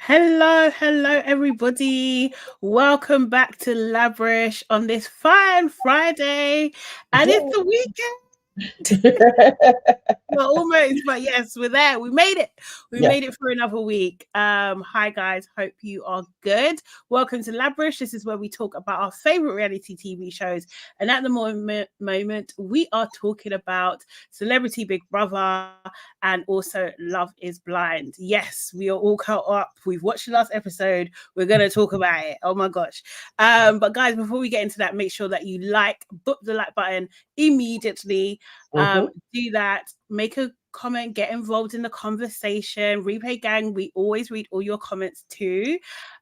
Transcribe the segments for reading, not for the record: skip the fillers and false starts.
Hello, everybody. Welcome back to LABRISH on this fine Friday, and it's the weekend. Well, almost, but yes, we're there. We made it. We Yeah. made it for another week. Hi guys, hope you are good. Welcome to LABRISH. This is where we talk about our favorite reality TV shows, and at the moment, we are talking about Celebrity Big Brother and also Love is Blind. Yes, we are all caught up. We've watched the last episode. We're gonna talk about it. Oh my gosh! But guys, before we get into that, make sure that you book the like button immediately. Do that, make a comment, get involved in the conversation. Replay gang, we always read all your comments too.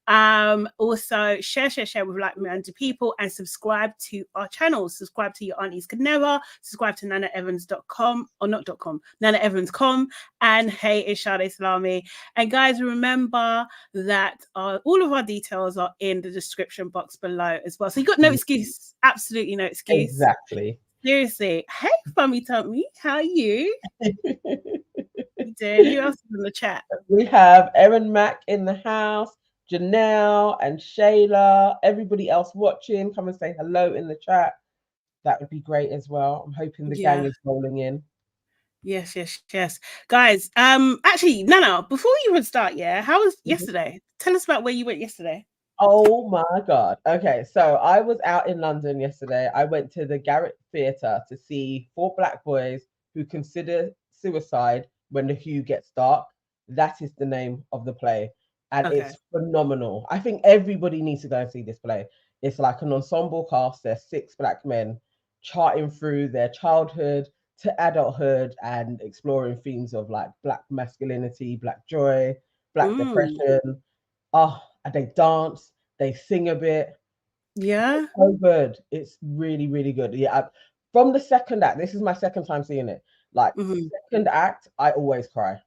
Also share with like-minded people and subscribe to our channels. Subscribe to Your Aunties Could Never, subscribe to nanaevans.com or not.com, nanaevans.com, and hey, it's Sade Salami. And guys, remember that all of our details are in the description box below as well. So you got no excuse, absolutely no excuse. Exactly. Seriously. Hey, Fummy Tummy, how are you? You doing? Who else is in the chat? We have Erin Mack in the house, Janelle and Shayla. Everybody else watching, come and say hello in the chat. That would be great as well. I'm hoping the gang is rolling in. Yes. Guys, actually, Nana, before you even start, how was yesterday? Tell us about where you went yesterday. Oh my God. Okay, so I was out in London yesterday. I went to the Garrick Theatre to see 4 black boys who consider suicide when the hue gets dark. That is the name of the play. And it's phenomenal. I think everybody needs to go and see this play. It's like an ensemble cast. There's 6 black men charting through their childhood to adulthood and exploring themes of like black masculinity, black joy, black depression. Oh, and they dance, they sing a bit. Yeah. It's so good. It's really, really good. Yeah. From the second act, this is my second time seeing it. Like second act, I always cry.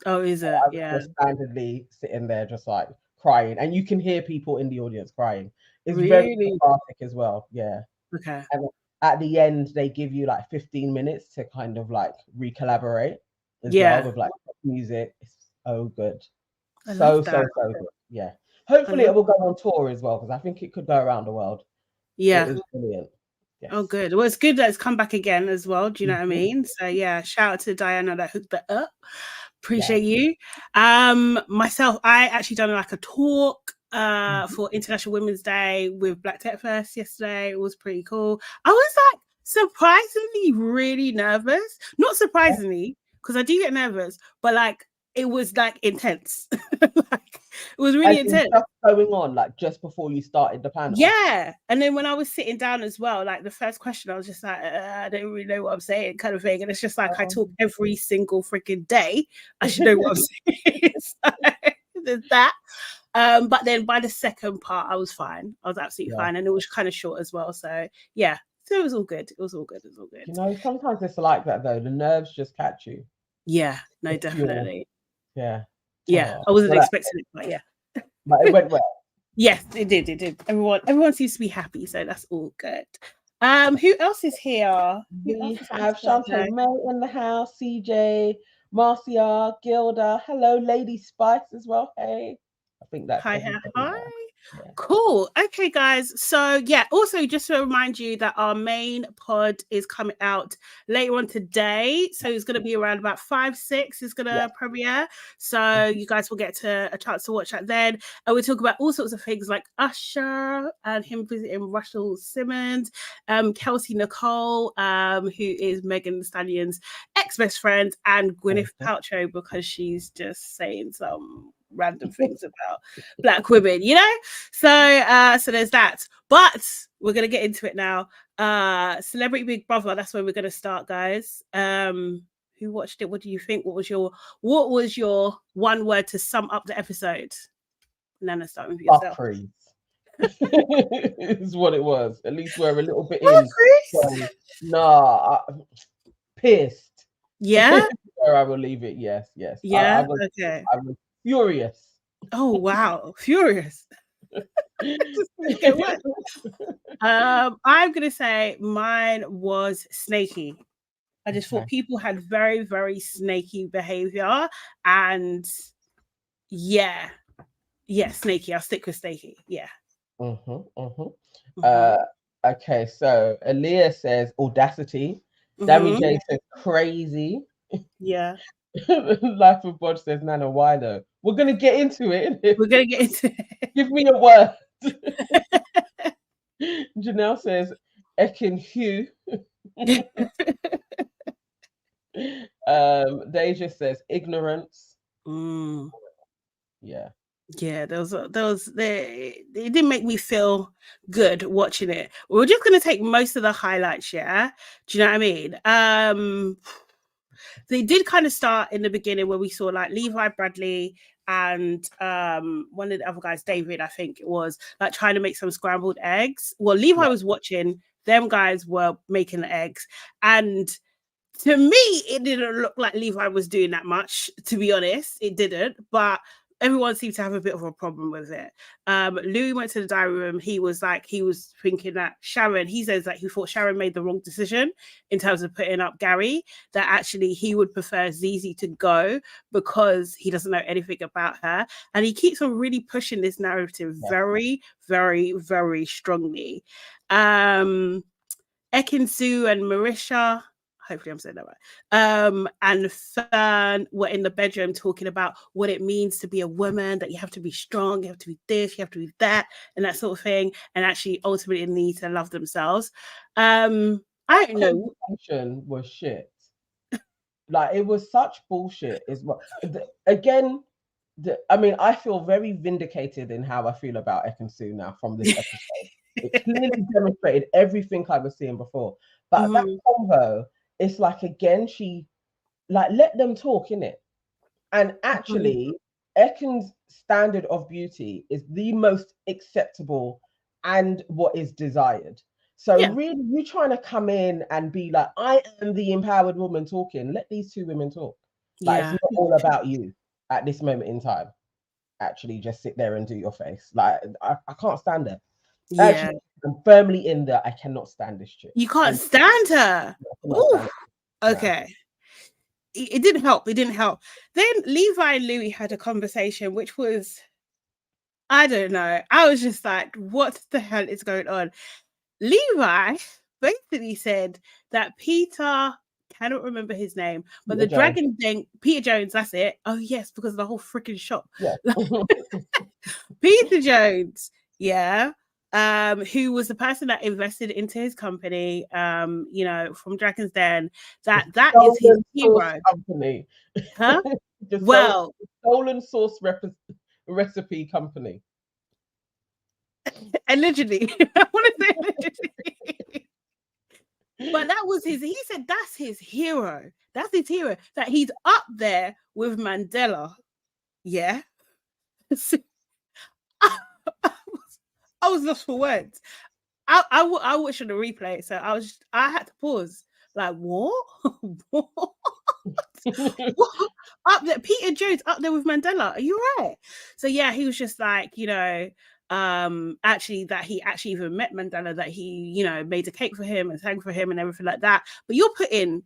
Oh, is it? I was just standardly sitting there, just like crying, and you can hear people in the audience crying. It's very cathartic as well. Yeah. Okay. And at the end, they give you like 15 minutes to kind of like recollaborate as well with like music. It's so good. So good. Yeah. Hopefully it will go on tour as well, because I think it could go around the world. Yeah. It is brilliant. Yes. Oh, good. Well, it's good that it's come back again as well. Do you know what I mean? So yeah, shout out to Diana that hooked that up. Appreciate you. Myself, I actually done like a talk for International Women's Day with Black Tech Fest yesterday. It was pretty cool. I was like surprisingly really nervous. Not surprisingly, because I do get nervous, but like it was like intense. Like it was really intense. Stuff going on like just before you started the panel. Yeah. And then when I was sitting down as well, like the first question, I was just like, I don't really know what I'm saying, kind of thing. And it's just like I talk every single freaking day. I should know what I'm saying. So there's that. But then by the second part, I was fine. I was absolutely fine. And it was kind of short as well. So yeah. So it was all good. It was all good. You know, sometimes it's like that though. The nerves just catch you. Yeah, no, definitely. Yeah. Yeah. I wasn't expecting it, but yeah. But it went well. Yes, it did. Everyone seems to be happy, so that's all good. Who else is here? We have Shantae May in the house, CJ, Marcia, Gilda. Hello, Lady Spice as well. Hey. I think that's hi. Yeah. Cool. Okay, guys. So yeah, also just to remind you that our main pod is coming out later on today. So it's going to be around about 5-6 is going to premiere. So you guys will get a chance to watch that then. And we'll talk about all sorts of things like Usher and him visiting Russell Simmons, Kelsey Nicole, who is Megan Thee Stallion's ex-best friend, and Gwyneth Paltrow, because she's just saying some random things about black women, you know. So there's that, but we're gonna get into it now. Celebrity Big Brother, that's where we're gonna start, guys. Who watched it? What do you think? What was your one word to sum up the episode? Nana, start with yourself. Is what it was. At least we're a little bit in. Pissed. Yeah. Where I will leave it. Yes. Yeah. I was furious. Oh wow, furious. I'm gonna say mine was snaky. I just thought people had very, very snaky behavior, and yeah, Yeah, snaky. I'll stick with snaky. Yeah. Okay, so Aaliyah says audacity. Dammy J says crazy. Yeah. Life of Bod says Nana, why though? We're gonna get into it. We're gonna get into it. Give me a word. Janelle says Ekin Hugh. Deja says ignorance. Yeah. Yeah, it didn't make me feel good watching it. We're just gonna take most of the highlights, yeah. Do you know what I mean? They did kind of start in the beginning where we saw like Levi Bradley and one of the other guys, David, I think it was, like trying to make some scrambled eggs. Well, Levi was watching, them guys were making the eggs, and to me, it didn't look like Levi was doing that much, to be honest. It didn't, but everyone seemed to have a bit of a problem with it. Louis went to the diary room. He was thinking that Sharon, he says that he thought Sharon made the wrong decision in terms of putting up Gary, that actually he would prefer Zizi to go because he doesn't know anything about her. And he keeps on really pushing this narrative very, very, very strongly. Ekin Su and Marisha, hopefully I'm saying that right, and Fern were in the bedroom talking about what it means to be a woman, that you have to be strong, you have to be this, you have to be that, and that sort of thing, and actually ultimately need to love themselves. I don't know. Was shit. Like, it was such bullshit as well. Again, I mean, I feel very vindicated in how I feel about Ekin Su now from this episode. It clearly demonstrated everything I was seeing before. But that combo, it's like, again, she, like, let them talk, innit? And actually, Ekin's standard of beauty is the most acceptable and what is desired. So really, you trying to come in and be like, I am the empowered woman talking. Let these two women talk. Like, it's not all about you at this moment in time. Actually, just sit there and do your face. Like, I can't stand it. Actually, I'm firmly in there. I cannot stand this chick. You can't stand her. Stand okay. It didn't help. It didn't help. Then Levi and Louis had a conversation, which was, I don't know. I was just like, what the hell is going on? Levi basically said that Peter, cannot remember his name, but Peter Dragon Den, Peter Jones, that's it. Oh yes, because of the whole freaking shop. Yeah. Peter Jones, yeah. Who was the person that invested into his company, you know, from Dragon's Den, that is his hero. Company. Huh? Well, stolen source recipe company. Allegedly. I want to say allegedly. But that was he said that's his hero. That's his hero. That he's up there with Mandela. Yeah. I was lost for words. I watched on the replay, so I had to pause. Like, what? What? Up there, Peter Jones up there with Mandela. Are you right? So yeah, he was just like, you know, actually that he actually even met Mandela, that he, you know, made a cake for him and sang for him and everything like that. But you're putting,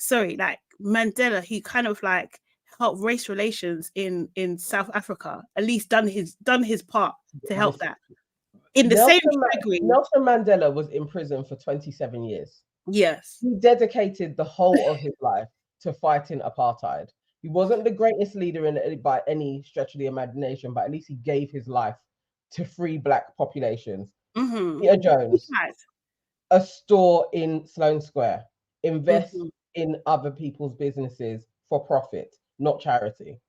like Mandela, he kind of like helped race relations in South Africa, at least done his part to help that. In the same degree, Nelson Mandela was in prison for 27 years. Yes. He dedicated the whole of his life to fighting apartheid. He wasn't the greatest leader by any stretch of the imagination, but at least he gave his life to free Black populations. Peter Jones, a store in Sloane Square, invest in other people's businesses for profit, not charity.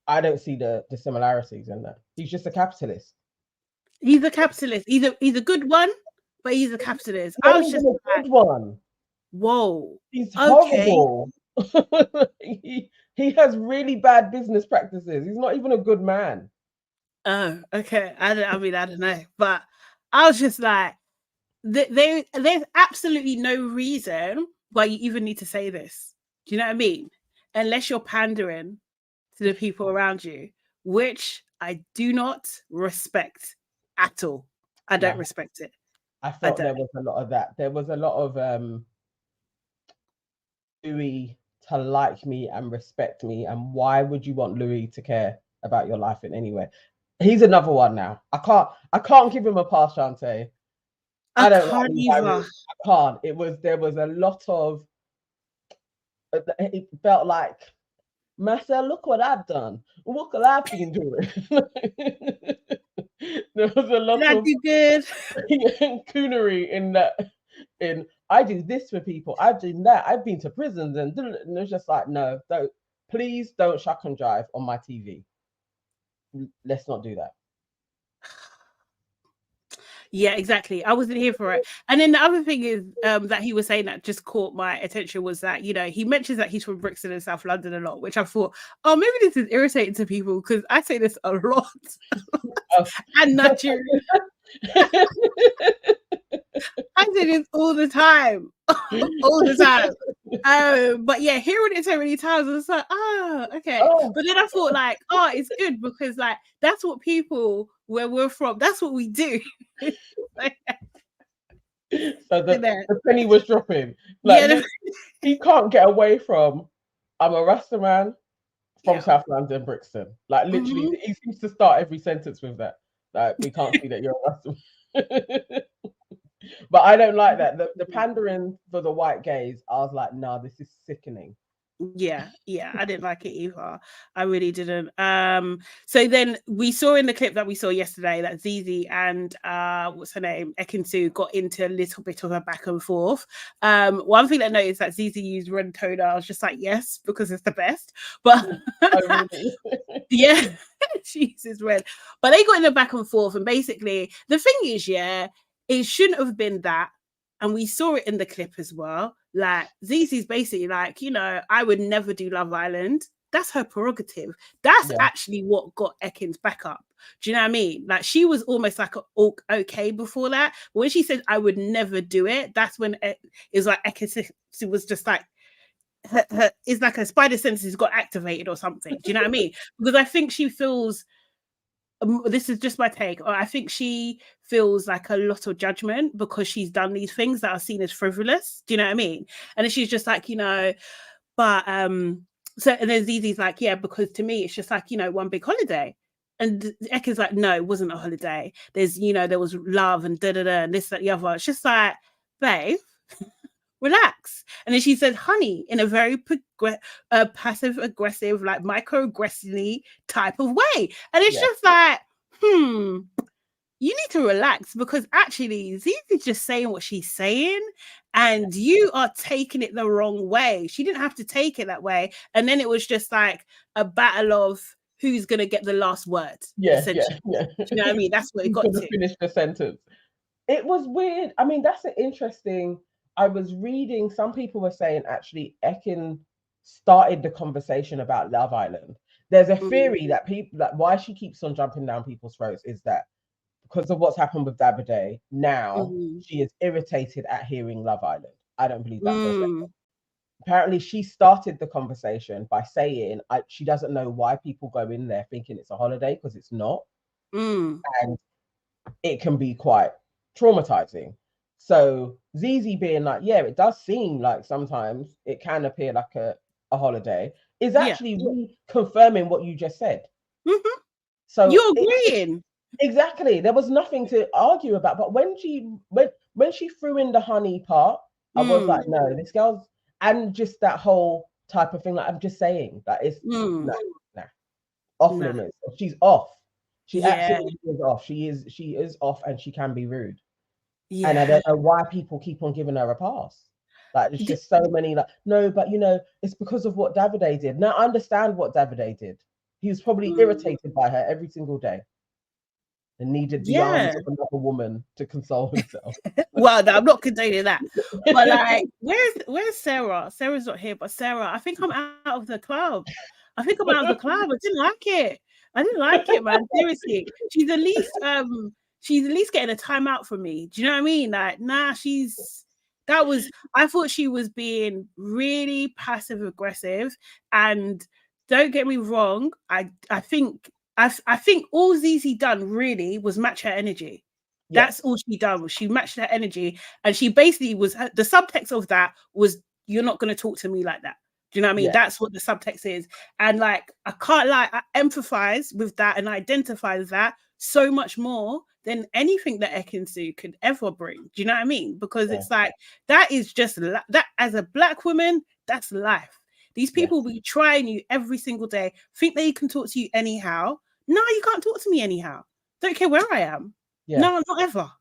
I don't see the similarities in that. He's just a capitalist. He's a capitalist. He's a good one, but he's a capitalist. I was just a good one. Whoa. He's horrible. He has really bad business practices. He's not even a good man. Oh, okay. I don't know. But I was just like, there's absolutely no reason why you even need to say this. Do you know what I mean? Unless you're pandering to the people around you, which I do not respect at all. I don't respect it. I felt there was a lot of that. There was a lot of Louis to like me and respect me. And why would you want Louis to care about your life in any way. He's another one now. I can't give him a pass, Shantae. I don't like these I can't. There was a lot of, it felt like, Marcel, look what I've done. Look what I've been doing. There was a lot of good coonery in that. I do this for people. I do that. I've been to prisons, and it's just like, no, please don't shuck and jive on my TV. Let's not do that. Yeah, exactly. I wasn't here for it. And then the other thing is that he was saying that just caught my attention was that, you know, he mentions that he's from Brixton in South London a lot, which I thought, oh, maybe this is irritating to people because I say this a lot. And Nigeria. I say this all the time. All the time. But yeah, hearing it so many times, I was like, okay. Oh. But then I thought, like, oh, it's good because, like, that's what people where we're from, that's what we do. So the penny was dropping. Like, yeah, he can't get away from, I'm a Rasta man from South London, Brixton. Like, literally, he seems to start every sentence with that. Like, we can't see that you're a Rasta man. But I don't like that. The pandering for the white gays, I was like, nah, this is sickening. Yeah, I didn't like it either. I really didn't. So then we saw in the clip that we saw yesterday that Zizi and what's her name, Ekinsu, got into a little bit of a back and forth. One thing that I noticed that Zizi used red toner. I was just like, yes, because it's the best. But yeah, she uses red. But they got in a back and forth, and basically the thing is, yeah, it shouldn't have been that. And we saw it in the clip as well. Like, Zizi's basically like, you know, I would never do Love Island. That's her prerogative. That's actually what got Ekin's back up. Do you know what I mean? Like, she was almost like okay before that. But when she said, I would never do it, that's when it was like Ekin was just like, it's like her spider senses got activated or something. Do you know what I mean? Because I think she feels, this is just my take, I think she feels like a lot of judgment because she's done these things that are seen as frivolous. Do you know what I mean? And then she's just like, you know, but so, and then Zizi's like, yeah, because to me it's just like, you know, one big holiday. And Ekin's like, no, it wasn't a holiday. There's, you know, there was love and and this, that, the other. It's just like, babe, relax. And then she said, honey, in a very passive aggressive, like microaggressively type of way. And it's just like, you need to relax, because actually Zizi's just saying what she's saying and you are taking it the wrong way. She didn't have to take it that way. And then it was just like a battle of who's going to get the last word. Yeah. Do you know what I mean? That's what it got to. Finish the sentence. It was weird. I mean, that's an interesting... I was reading, some people were saying actually Ekin started the conversation about Love Island. There's a theory that people, that why she keeps on jumping down people's throats is that because of what's happened with Davide, now she is irritated at hearing Love Island. I don't believe that. Apparently she started the conversation by saying she doesn't know why people go in there thinking it's a holiday, because it's not. And it can be quite traumatizing. So Zizi being like, yeah, it does seem like sometimes it can appear like a holiday, is actually confirming what you just said. So you're agreeing. Exactly. There was nothing to argue about. But when she threw in the honey part, I was like, no, this girl's, and just that whole type of thing. Like, I'm just saying that it's off limits. She's off. She absolutely is off. She is off, and she can be rude. Yeah. And I don't know why people keep on giving her a pass. Like, there's just so many, like, no, but you know, it's because of what Davide did. Now I understand what Davide did. He was probably irritated by her every single day and needed the arms of another woman to console himself. Well, no, I'm not condoning that. But like, where's Sarah? Sarah's not here, but Sarah, I think I'm out of the club. I didn't like it. I didn't like it, man. Seriously. She's at least getting a timeout from me. Do you know what I mean? Like, nah, I thought she was being really passive aggressive. And don't get me wrong, I think all Zizi done really was match her energy. That's all she done. She matched her energy, and she basically was, the subtext of that was, you're not going to talk to me like that. Do you know what I mean? Yeah. That's what the subtext is. And like, I can't lie, I empathize with that and identify with that so much more than anything that Ekin-Su could ever bring. Do you know what I mean? Because it's like, that is just that as a Black woman, that's life. These people will be trying you every single day, think they can talk to you anyhow. No, you can't talk to me anyhow. Don't care where I am. Yeah. No, not ever.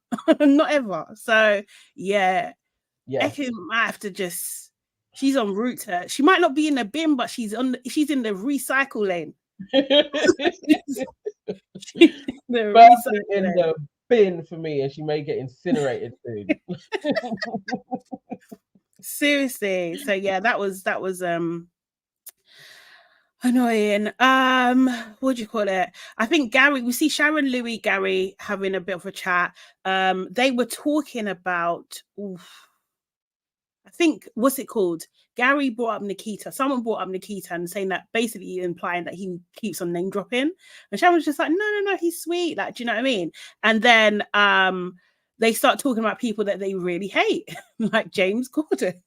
Not ever. So yeah. Yes. Ekin might have to just, she's en route to, she might not be in the bin, but she's in the recycle lane. In the bin for me, and she may get incinerated soon. Seriously. So yeah, that was annoying. What do you call it? I think Gary, we see Sharon, Louis, Gary having a bit of a chat. They were talking about I think, what's it called? Gary brought up Nikita. Someone brought up Nikita and saying that, basically implying that he keeps on name dropping. And Sharon was just like, no, he's sweet. Like, do you know what I mean? And then they start talking about people that they really hate, like James Corden.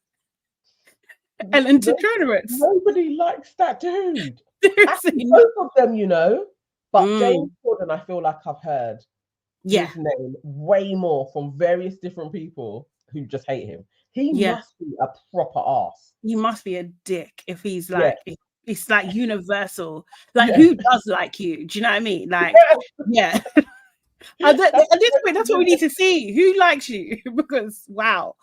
Ellen DeGeneres. Nobody likes that dude. Actually, both of them, you know. But James Corden, I feel like I've heard his name way more from various different people who just hate him. He must be a proper ass. He must be a dick if he's like, it's like universal. Like, who does like you? Do you know what I mean? Like, at this point, that's what we need to see. Who likes you? Because, wow.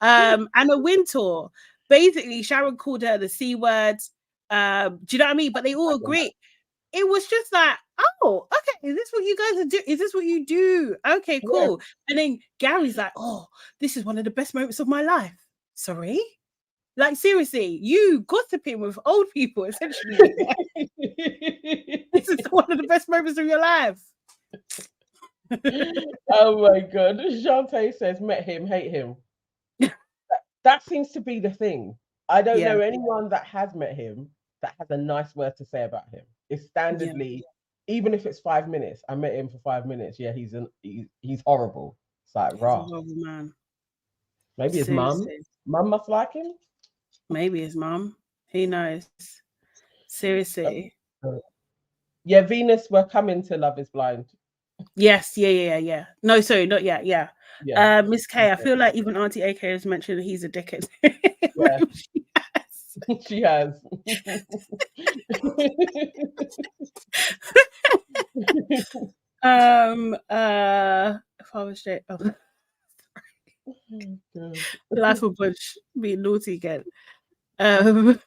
Anna Wintour, basically, Sharon called her the C word. Do you know what I mean? But they all agree. It was just like, oh, okay, is this what you guys are doing? Is this what you do? Okay, cool. Yeah. And then Gary's like, oh, this is one of the best moments of my life. Sorry? Like, seriously, you gossiping with old people, essentially. This is one of the best moments of your life. Oh my God. Shantae says, met him, hate him. That seems to be the thing. I don't know anyone that has met him that has a nice word to say about him. It's standardly, even if it's 5 minutes, I met him for 5 minutes. Yeah, he's horrible. It's like, raw. Man. Maybe his mum must like him. Maybe his mum. Who knows? Seriously. Yeah, Venus, we're coming to Love is Blind. Yes, yeah. No, sorry, not yet. Yeah. Miss K, I feel like even Auntie AK has mentioned that he's a dickhead. Yeah. She has. If I was straight, Life of Bunch being naughty again. But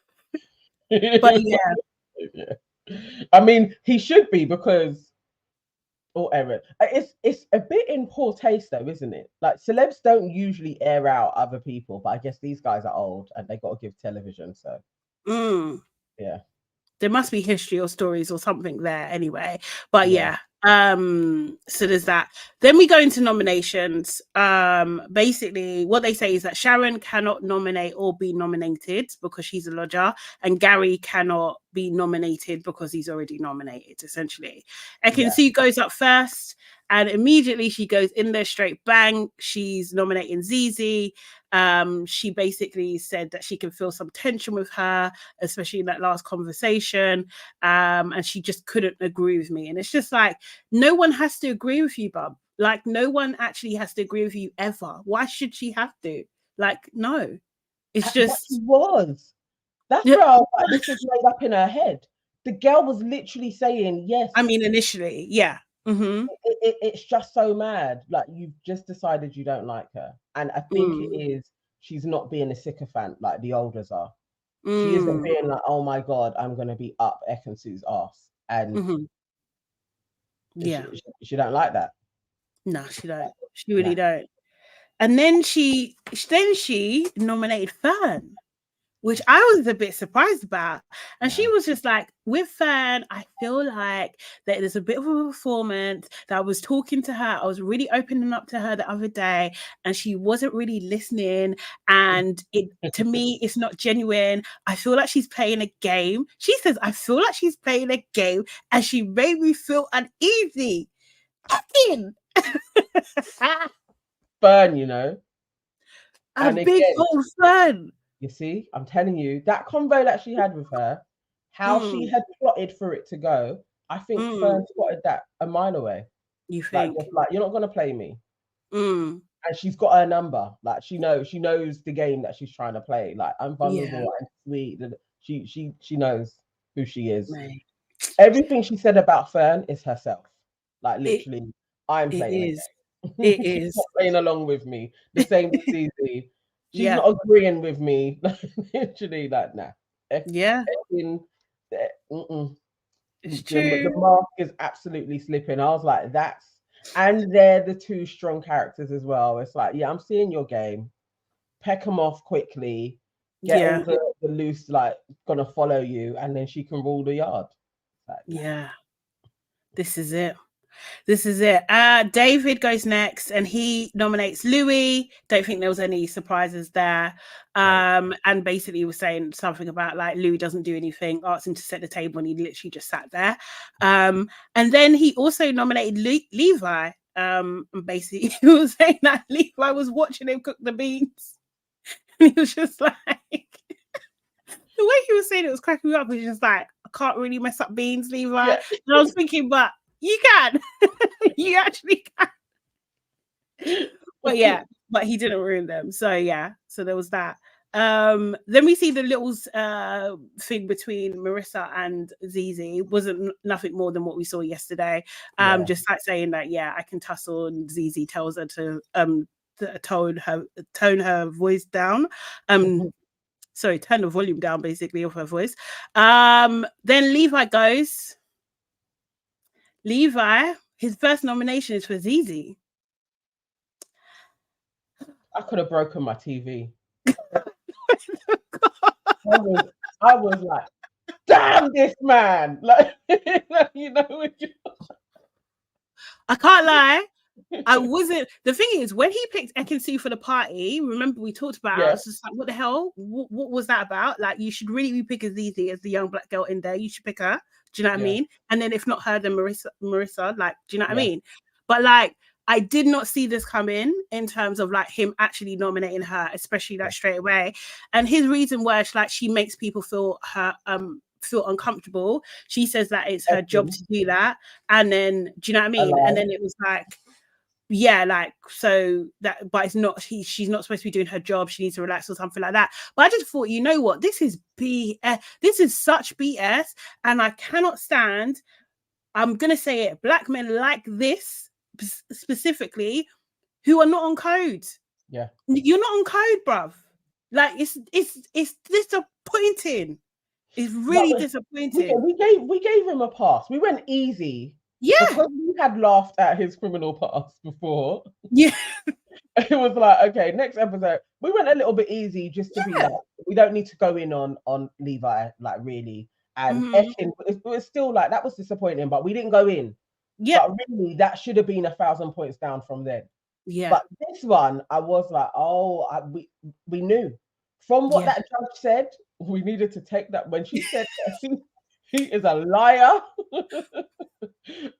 yeah. I mean, he should be, because Aaron, it's a bit in poor taste though, isn't it? Like, celebs don't usually air out other people, but I guess these guys are old and they got to give television, so yeah, there must be history or stories or something there anyway. But so there's that. Then we go into nominations. Basically what they say is that Sharon cannot nominate or be nominated because she's a lodger, and Gary cannot be nominated because he's already nominated, essentially. Ekin-Su goes up first, and immediately she goes in there straight bang. She's nominating Zizi. She basically said that she can feel some tension with her, especially in that last conversation. And she just couldn't agree with me. And it's just like, no one has to agree with you, bub. Like, no one actually has to agree with you ever. Why should she have to? Like, no. It's just... That's where I was like, this is made up in her head. The girl was literally saying yes. I mean, initially, yeah. Mm-hmm. It's just so mad. Like, you've just decided you don't like her. And I think it is, she's not being a sycophant like the olders are. She isn't being like, oh my God, I'm going to be up Ekin-Su's ass. And she don't like that. No, she don't. She really don't. And then she nominated Fern, which I was a bit surprised about. And she was just like, with Fern, I feel like that there's a bit of a performance, that I was talking to her. I was really opening up to her the other day, and she wasn't really listening. And to me, it's not genuine. I feel like she's playing a game. She says, I feel like she's playing a game, and she made me feel uneasy. Fern, you know. A big old Fern. You see, I'm telling you, that convo that she had with her, how she had plotted for it to go, I think Fern spotted that a mile away. You Like, think? just like, you're not gonna play me. Mm. And she's got her number. Like, she knows the game that she's trying to play. Like, I'm Yeah. vulnerable and sweet. She knows who she is. Mate. Everything she said about Fern is herself. Like, It literally, I'm it playing is. a It game. She's is. not playing along with me. The same with Zizi. She's Yeah. not agreeing with me. Literally, like, nah. Yeah. Mm-mm. It's The true. mask is absolutely slipping. I was like, and they're the two strong characters as well. It's like, yeah, I'm seeing your game. Peck them off quickly. Get all Yeah. the loose, like, gonna follow you, and then she can rule the yard. Like, Yeah. This is it. This is it. David goes next and he nominates Louis. Don't think there was any surprises there. And basically was saying something about like Louis doesn't do anything, asked him to set the table and he literally just sat there. And then he also nominated Levi. And basically he was saying that Levi was watching him cook the beans. And he was just like, the way he was saying it was cracking me up. He was just like, I can't really mess up beans, Levi. yeah. And I was thinking, but you can. You actually can. But yeah, but he didn't ruin them. So yeah, so there was that. Then we see the little thing between Marissa and Zizi. It wasn't nothing more than what we saw yesterday. Just like saying that, yeah, I can tussle, and Zizi tells her to tone her voice down. Sorry, turn the volume down basically of her voice. Then Levi goes. Levi, his first nomination is for Zizi. I could have broken my TV. I was like, damn this man. Like, you know, I can't lie. I wasn't. The thing is, when he picked Ekin-Su for the party, remember we talked about it, I was just like, what the hell? What was that about? Like, you should really be picking Zizi as the young black girl in there. You should pick her. Do you know what I mean? And then if not her, then Marissa, like, do you know what I mean? But like, I did not see this come in terms of like him actually nominating her, especially like straight away. And his reason was like she makes people feel uncomfortable. She says that it's her job to do that. And then, do you know what I mean? And then it was like, yeah, like, so that, but it's not, she's not supposed to be doing her job. She needs to relax or something like that. But I just thought, you know what? This is BS. This is such BS. And I cannot stand, I'm going to say it, black men like this specifically who are not on code. Yeah. You're not on code, bruv. Like, it's disappointing. It's really disappointing. We gave him a pass. We went easy. Yeah. Because we had laughed at his criminal past before. Yeah. It was like, okay, next episode, we went a little bit easy just to be like, we don't need to go in on Levi, like, really. And Ekin, it was still like, that was disappointing, but we didn't go in. Yeah. But really, that should have been 1,000 points down from then. Yeah. But this one, I was like, we knew. From what that judge said, we needed to take that. When she said that he is a liar.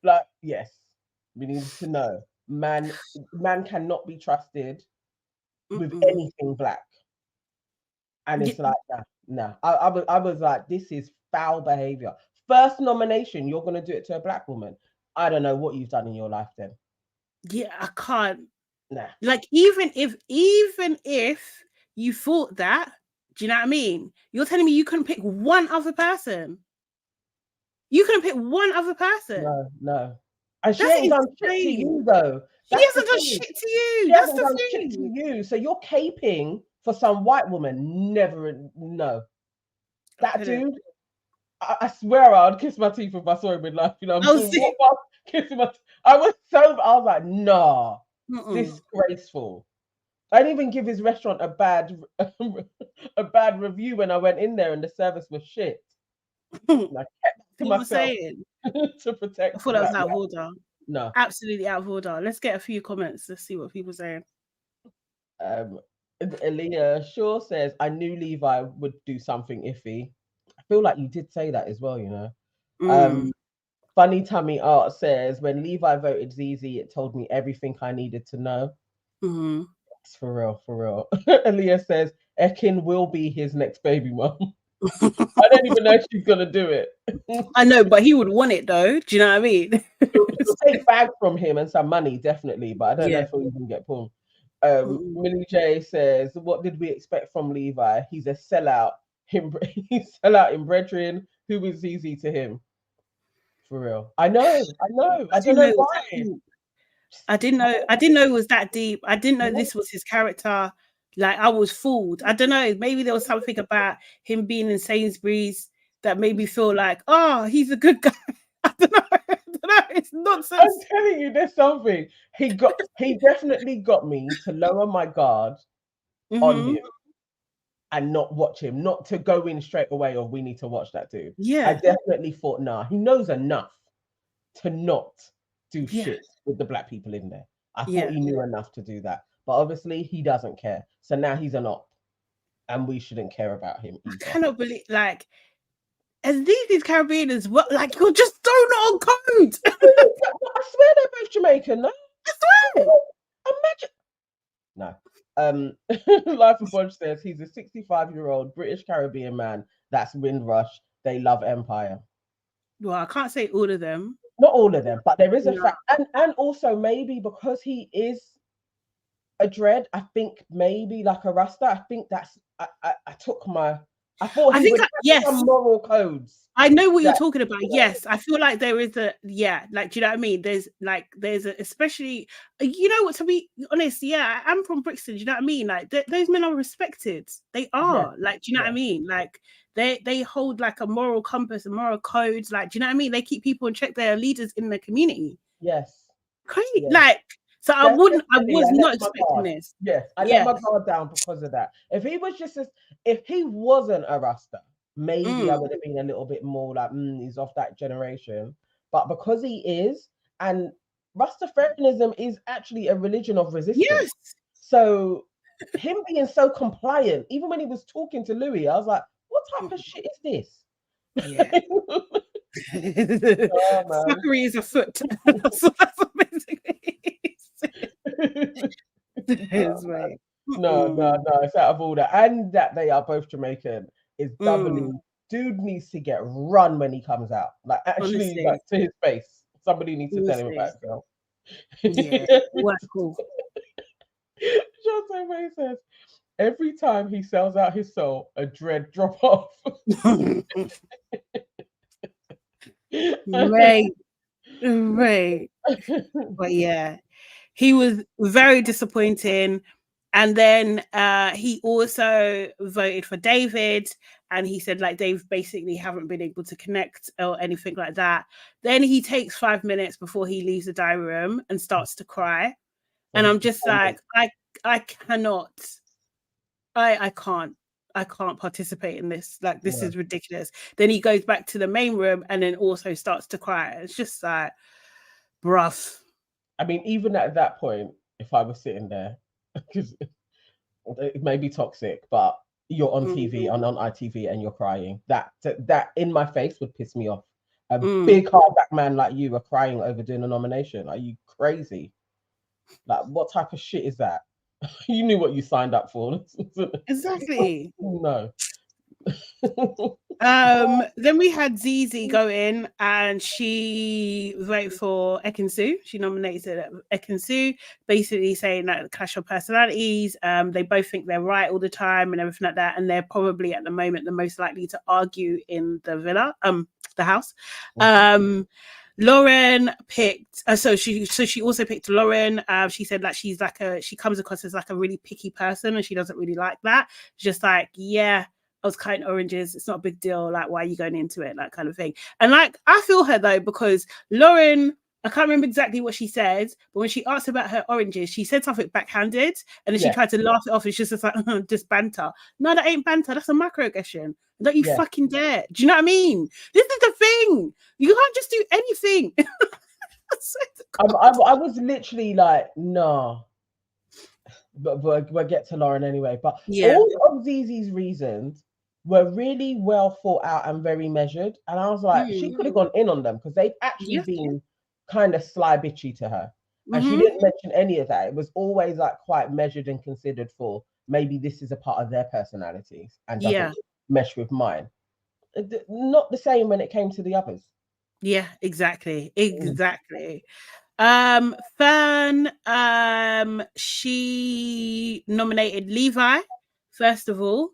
Like, yes, we need to know. Man cannot be trusted with anything black. And it's like, nah. I was like, this is foul behavior. First nomination, you're gonna do it to a black woman. I don't know what you've done in your life then. Yeah, I can't. Nah. Like, even if you thought that, do you know what I mean? You're telling me you couldn't pick one other person. You couldn't pick one other person. No. And she ain't done shit to you, though. She hasn't done shit to you. That's the thing. Shit to you. So you're caping for some white woman. Never, no. That dude, I swear I'd kiss my teeth if I saw him in life. You know, kissing my teeth. I was like, nah, disgraceful. I didn't even give his restaurant a bad review when I went in there and the service was shit. And I kept to myself to protect. I thought that was out of order. No, absolutely out of order. Let's get a few comments. Let's see what people are saying. Aaliyah Shaw says, I knew Levi would do something iffy. I feel like you did say that as well, you know. Funny Tummy Art says, when Levi voted Zizi, it told me everything I needed to know. It's for real. Aaliyah says, Ekin will be his next baby mum. I don't even know if she's gonna do it. I know, but he would want it though. Do you know what I mean? She'll take bags from him and some money, definitely, but I don't know Yeah. if he'll even get pulled. Mm. Millie J says, "What did we expect from Levi? He's a sellout. He's sellout in brethren. Who is easy to him? For real. I know. I don't know why. I didn't know it was that deep. I didn't know this was his character. Like, I was fooled. I don't know. Maybe there was something about him being in Sainsbury's that made me feel like, oh, he's a good guy. I don't know. It's nonsense. I'm telling you, there's something. He definitely got me to lower my guard on him and not watch him, not to go in straight away of we need to watch that dude. Yeah. I definitely thought, nah, he knows enough to not do shit with the black people in there. I thought he knew enough to do that. But obviously he doesn't care. So now he's an op. And we shouldn't care about him either. I cannot believe, like, as these Caribbeans, what, like, you're just throwing it on code. I swear they're both Jamaican, no? I swear. Imagine. No. Life of Bunch says he's a 65-year-old British Caribbean man. That's Windrush. They love Empire. Well, I can't say all of them. Not all of them, but there is a fact. And also maybe because he is a dread, I think maybe like a Rasta. I think that's I thought he would have some moral codes. I know what you're talking about. Yes, I feel like there is like, do you know what I mean? There's especially, you know what, to be honest, I'm from Brixton, do you know what I mean? Like, those men are respected. They are, like, do you know what I mean? Like, they hold like a moral compass and moral codes, like, do you know what I mean? They keep people in check. They're leaders in the community. Yes. Crazy. Like, so I was not expecting this. Yes, I let my guard down because of that. If he wasn't a Rasta, maybe I would have been a little bit more like, he's off that generation. But because he is, and Rastafarianism is actually a religion of resistance. Yes. So him being so compliant, even when he was talking to Louis, I was like, what type of shit is this? Yeah. Fuckery is afoot. That's basically right. No, it's out of order. And that they are both Jamaican is doubly. Dude needs to get run when he comes out. Like, actually, like, to his face. Somebody needs to tell him about himself. Yeah, well, cool. Jonathan May says, every time he sells out his soul, a dread drop off. Right. But yeah, he was very disappointing. And then he also voted for David, and he said, like, Dave basically haven't been able to connect or anything like that. Then he takes 5 minutes before he leaves the diary room and starts to cry. And I'm just like, I cannot, I can't participate in this. Like, this is ridiculous. Then he goes back to the main room and then also starts to cry. It's just like, bruv. I mean, even at that point, if I was sitting there, because it may be toxic, but you're on TV and on ITV and you're crying, that in my face would piss me off. A big hardback man like you are crying over doing a nomination. Are you crazy? Like, what type of shit is that? You knew what you signed up for. Exactly. No. Then we had Zizi go in, and she voted for Ekin-Su. She nominated Ekin-Su, basically saying that clash of personalities. They both think they're right all the time and everything like that, and they're probably at the moment the most likely to argue in the villa, the house. Lauren picked, so she also picked Lauren. She said that she comes across as like a really picky person, and she doesn't really like that. Just like, I was cutting oranges. It's not a big deal. Like, why are you going into it? That kind of thing. And like, I feel her though, because Lauren, I can't remember exactly what she said, but when she asked about her oranges, she said something backhanded, and then she tried to laugh it off. It's just like, just banter. No, that ain't banter. That's a microaggression. Don't you fucking dare. Do you know what I mean? This is the thing. You can't just do anything. I was literally like, no. But we'll get to Lauren anyway. But all of Zizi's reasons were really well thought out and very measured. And I was like, she could have gone in on them, because they've actually been kind of sly bitchy to her. And she didn't mention any of that. It was always like quite measured and considered for maybe this is a part of their personalities and Yeah. doesn't mesh with mine. Not the same when it came to the others. Yeah, exactly. Exactly. Fern, she nominated Levi, first of all.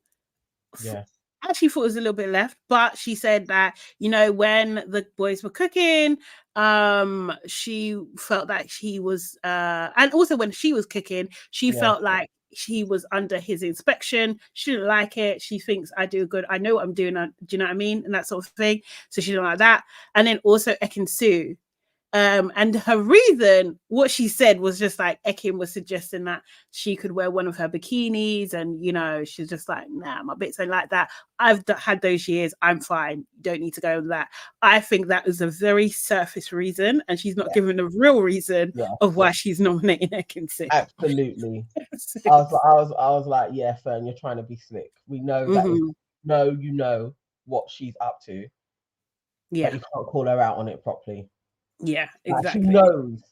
Yeah. Actually thought it was a little bit left, but she said that, you know, when the boys were cooking, she felt that she was and also when she was cooking, she felt like she was under his inspection. She didn't like it. She thinks I do good, I know what I'm doing, do you know what I mean, and that sort of thing. So she didn't like that. And then also Ekin Su, and her reason, what she said was just like Ekin was suggesting that she could wear one of her bikinis, and you know, she's just like, nah, my bits ain't like that. I've had those years, I'm fine. You don't need to go with that. I think that is a very surface reason, and she's not giving the real reason of why she's nominating Ekin Su. Absolutely. I was like, yeah, Fern, you're trying to be slick. We know that you know what she's up to, but you can't call her out on it properly. Yeah, exactly. She knows.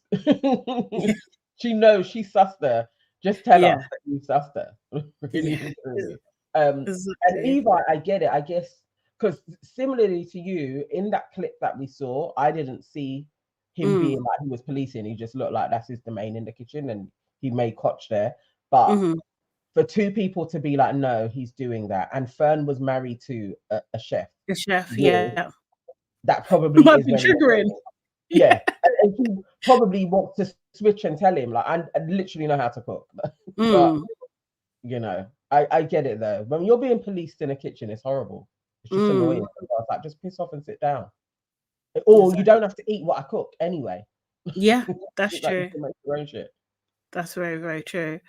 She knows she sussed her. Just tell us that you sussed her. Really, really. And Levi, I get it. I guess because similarly to you, in that clip that we saw, I didn't see him being like he was policing. He just looked like that's his domain in the kitchen, and he made Koch there. But for two people to be like, no, he's doing that, and Fern was married to a chef. A chef, yeah. That probably might is be very triggering. Yeah. And he probably wants to switch and tell him, like, I literally know how to cook. But, you know, I get it though. When you're being policed in a kitchen, it's horrible. It's just annoying. I was like, just piss off and sit down. Or you don't have to eat what I cook anyway. Yeah, that's true. You can make your own shit. That's very, very true.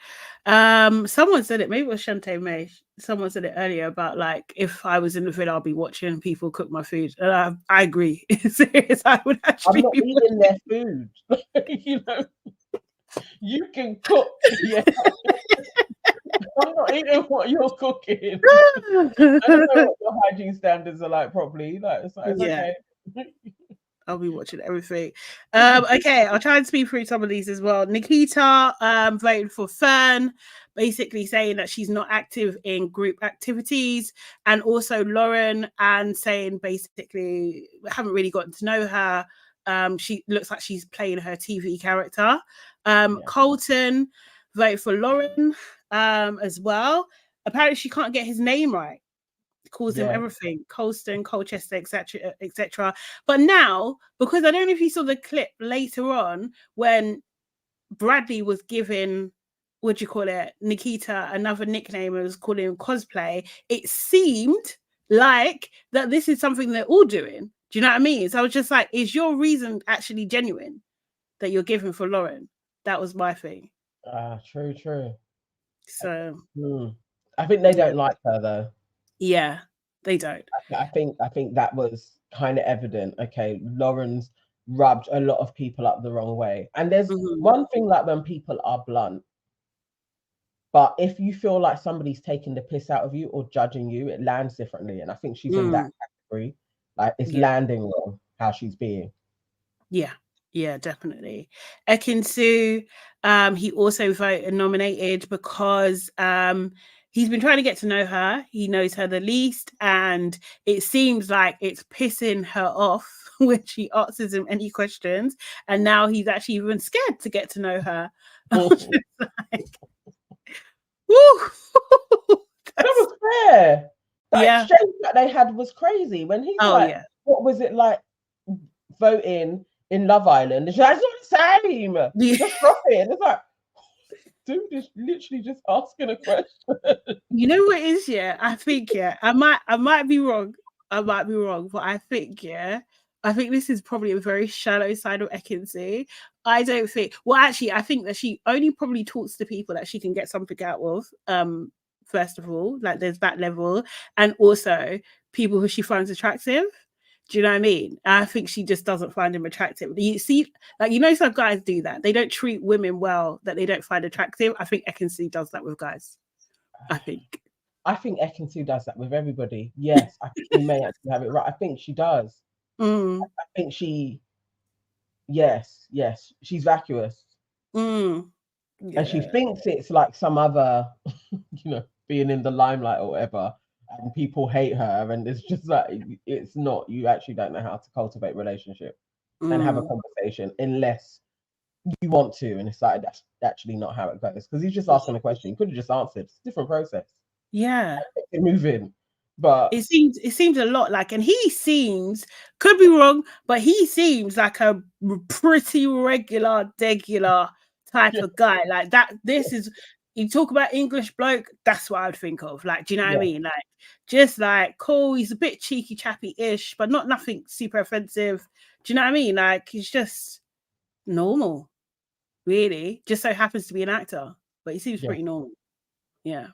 Someone said it, maybe it was Shantae May. Someone said it earlier about like, if I was in the villa, I'll be watching people cook my food. And I agree. Serious, I would actually I'm not eating their food. You know, you can cook. Yeah. I'm not eating what you're cooking. I don't know what your hygiene standards are like properly. Like, it's okay. I'll be watching everything. Okay, I'll try and speed through some of these as well. Nikita voted for Fern, basically saying that she's not active in group activities, and also Lauren and saying basically haven't really gotten to know her. She looks like she's playing her TV character. Colton voted for Lauren as well. Apparently she can't get his name right. Calls him everything, Colston, Colchester, etc., etc. But now, because I don't know if you saw the clip later on when Bradley was giving, what do you call it, Nikita another nickname and was calling him Cosplay, it seemed like that this is something they're all doing. Do you know what I mean? So I was just like, is your reason actually genuine that you're giving for Lauren? That was my thing. True. So I think they don't like her though. Yeah, they don't. I think that was kind of evident. Okay, Lauren's rubbed a lot of people up the wrong way. And there's one thing, like when people are blunt, but if you feel like somebody's taking the piss out of you or judging you, it lands differently. And I think she's in that category. Like it's landing wrong how she's being. Yeah, definitely. Ekin Su, he also voted nominated because he's been trying to get to know her. He knows her the least, and it seems like it's pissing her off when she asks him any questions. And now he's actually even scared to get to know her. Like, woo! That was fair. That exchange that they had was crazy. When he's what was it like voting in Love Island? And she's like, it's not the same. Just drop it. It's like, dude is literally just asking a question. You know what it is, I think, I might be wrong. But I think, I think this is probably a very shallow side of Ekin Su. I don't think, well, actually, I think that she only probably talks to people that she can get something out of. First of all, like there's that level, and also people who she finds attractive. Do you know what I mean? I think she just doesn't find him attractive. You see, like, you know, some guys do that. They don't treat women well that they don't find attractive. I think Ekin Su does that with guys. I think Ekin Su does that with everybody. Yes, I think we may actually have it right. I think she does. I think she, yes, she's vacuous. and she Yeah. thinks it's like some other, being in the limelight or whatever, and people hate her, and it's just like it's not. You actually don't know how to cultivate relationship and have a conversation unless you want to, and it's like that's actually not how it goes, because he's just asking a question. You could have just answered. It's a different process. Yeah. Moving, but It seems a lot like, and he seems, could be wrong, but he seems like a pretty regular type of guy. Like that. This is, you talk about English bloke, that's what I would think of. Like, do you know what I mean? Like, just like cool. He's a bit cheeky chappy-ish, but not nothing super offensive. Do you know what I mean? Like, he's just normal, really. Just so happens to be an actor, but he seems pretty normal. Yeah.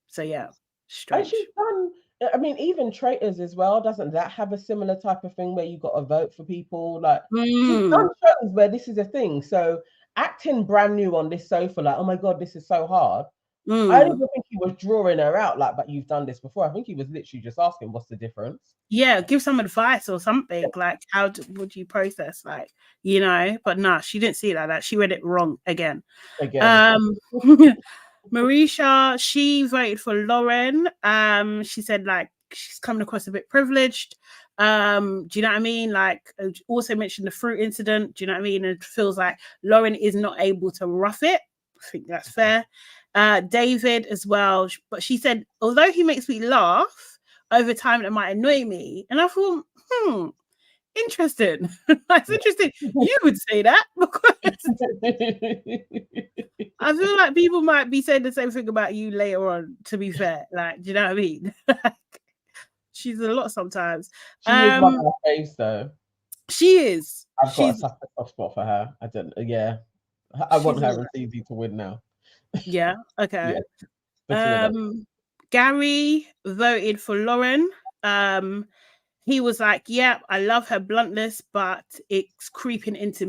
So yeah, and strange. she's done. I mean, even Traitors as well. Doesn't that have a similar type of thing where you got to vote for people? Like she's done shows where this is a thing. So acting brand new on this sofa, like, oh my god, this is so hard. I don't even think he was drawing her out, like, but you've done this before. I think he was literally just asking, what's the difference? Yeah, give some advice or something. Like, how would you process, like, But nah, she didn't see it like that. She read it wrong again. Marisha, she voted for Lauren. She said like she's coming across a bit privileged. Do you know what I mean? Like, also mentioned the fruit incident. Do you know what I mean? It feels like Lauren is not able to rough it. I think that's fair. David as well, but she said, although he makes me laugh, over time it might annoy me. And I thought, interesting. That's interesting. You would say that, because I feel like people might be saying the same thing about you later on, to be fair. Like, do you know what I mean? She's a lot sometimes. She is one of my faves, though. She is. I've got a soft spot for her. I don't. Yeah, I want her and Easy to win now. Yeah. Okay. Yeah, Gary voted for Lauren. He was like, "Yeah, I love her bluntness, but it's creeping into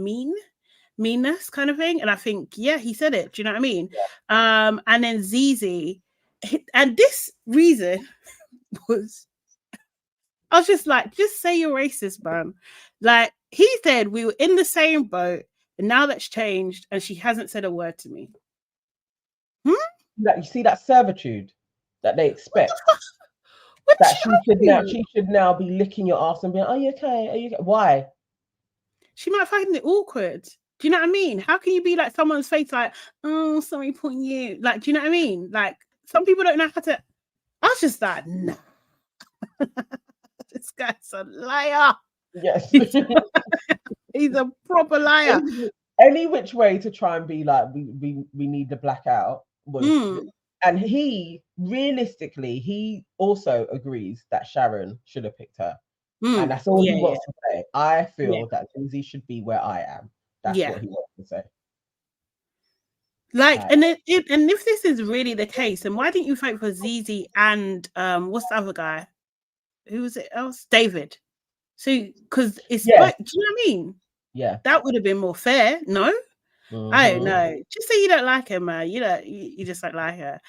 meanness kind of thing." And I think, yeah, he said it. Do you know what I mean? Yeah. And then Zizi, and this reason was, I was just like, just say you're racist, man. Like, he said we were in the same boat, and now that's changed, and she hasn't said a word to me. You see that servitude that they expect. That she should now be licking your ass and being, are you okay? Are you okay? Why? She might find it awkward. Do you know what I mean? How can you be like someone's face, like, oh, sorry, poor you? Like, do you know what I mean? Like, some people don't know how to. I was just like, nah. This guy's a liar. Yes. He's a proper liar. Any which way to try and be like, we need the blackout was. And he, realistically, he also agrees that Sharon should have picked her. And that's all he wants to say. I feel that Lindsay should be where I am. That's what he wants to say. Like, and if this is really the case, then why didn't you vote for Zizi and what's the other guy? Who was it else? David. So, because it's do you know what I mean? Yeah. That would have been more fair, no? I don't know. Just say you don't like her, man. You just don't like her.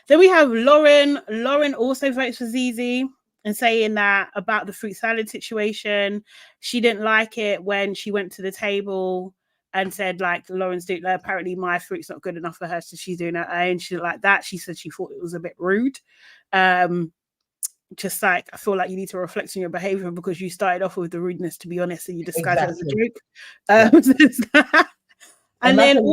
Then we have Lauren. Lauren also votes for Zizi and saying that about the fruit salad situation. She didn't like it when she went to the table and said, like, Lauren's doing, apparently my fruit's not good enough for her, so she's doing her own. She didn't like that. She said she thought it was a bit rude. Just like, I feel like you need to reflect on your behavior, because you started off with the rudeness, to be honest, and you disguised it as a joke. And imagine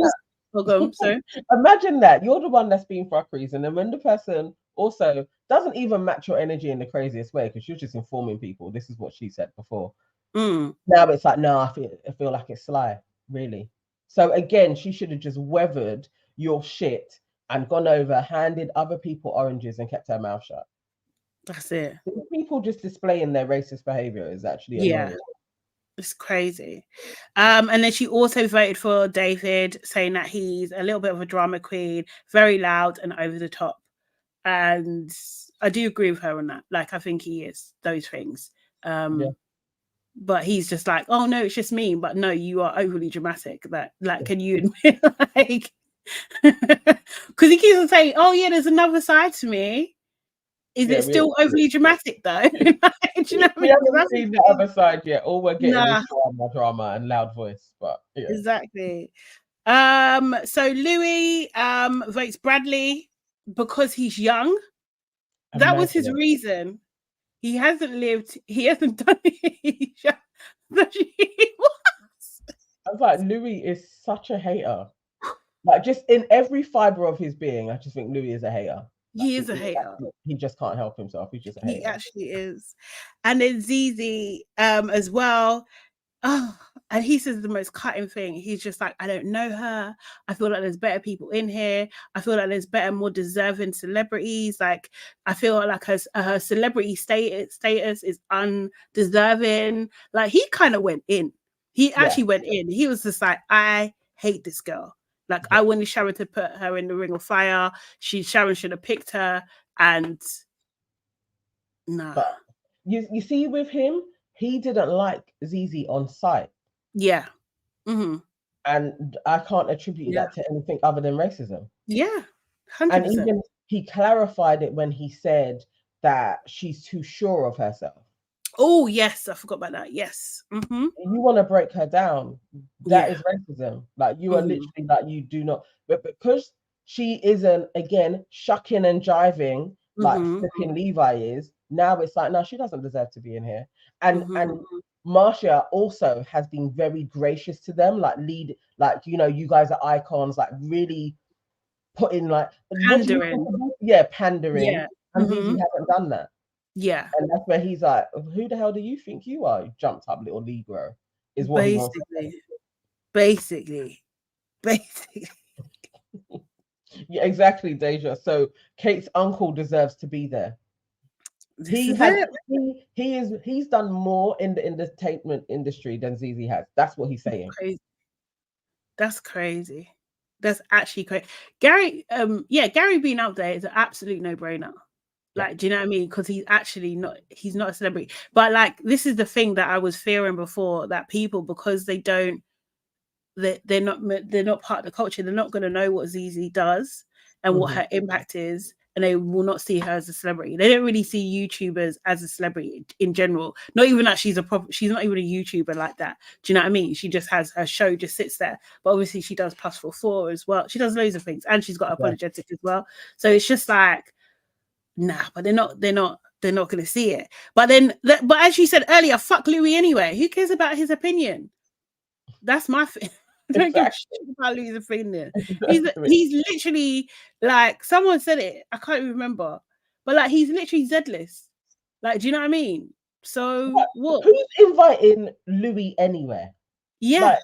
then imagine that you're the one that's being fuckeries, and then when the person also doesn't even match your energy in the craziest way, because you're just informing people, this is what she said before. Now it's like, no, I feel like it's sly, really. So again, she should have just weathered your shit and gone over, handed other people oranges, and kept her mouth shut. That's it. People just displaying their racist behavior is actually annoying. It's crazy. And then she also voted for David, saying that he's a little bit of a drama queen, very loud and over the top. And I do agree with her on that. Like, I think he is those things. But he's just like, oh no, it's just me. But no, you are overly dramatic. That, like, can you admit, like, because he keeps on saying, oh yeah, there's another side to me. Is it still overly dramatic though? Do you know we haven't seen the other side yet. All we're getting is drama and loud voice. But exactly. So Louis votes Bradley because he's young. That was his reason. He hasn't lived. He hasn't done it. I was like, Louis is such a hater. Like, just in every fiber of his being, I just think Louis is a hater. He is a hater. He just can't help himself. He's just a hater. He actually is. And then Zizi as well. Oh, and he says the most cutting thing. He's just like, I don't know her. I feel like there's better people in here. I feel like there's better, more deserving celebrities. Like, I feel like her celebrity status is undeserving. Like, he kind of went in. He actually went in. He was just like, I hate this girl. Like, I wanted Sharon to put her in the ring of fire. Sharon should have picked her. And nah. But you see, with him, he didn't like Zizi on site. Yeah. Mm-hmm. And I can't attribute that to anything other than racism. Yeah. 100%. And even he clarified it when he said that she's too sure of herself. Oh, yes. I forgot about that. Yes. Mm-hmm. You want to break her down. That is racism. Like, you are literally like, you do not. But because she isn't, again, shucking and jiving like flipping Levi is, now it's like, no, she doesn't deserve to be in here. And Marcia also has been very gracious to them, like you guys are icons, like really putting like pandering. Pandering. Yeah. And Zizi hasn't done that. Yeah. And that's where he's like, who the hell do you think you are? You jumped up little Negro. Is what Basically. Yeah, exactly, Deja. So Kate's uncle deserves to be there. He's done more in the entertainment industry than Zizi has. That's what he's saying. That's crazy. That's actually crazy. Gary being out there is an absolute no-brainer. Like, do you know what I mean? Because he's not a celebrity. But like, this is the thing that I was fearing before, that people, because they're not part of the culture, they're not going to know what Zizi does and what her impact is, and they will not see her as a celebrity. They don't really see YouTubers as a celebrity in general. Not even that she's not even a YouTuber like that. Do you know what I mean? She just has her show, just sits there. But obviously she does +44 as well. She does loads of things, and she's got apologetic as well. So it's just like, nah, but they're not going to see it. But as you said earlier, fuck Louis anyway. Who cares about his opinion? That's my thing. I don't give a shit about Louis' opinion. He's literally, like, someone said it, I can't even remember, but like, he's literally Z-list. Like, do you know what I mean? So what? Who's inviting Louis anywhere? Yeah.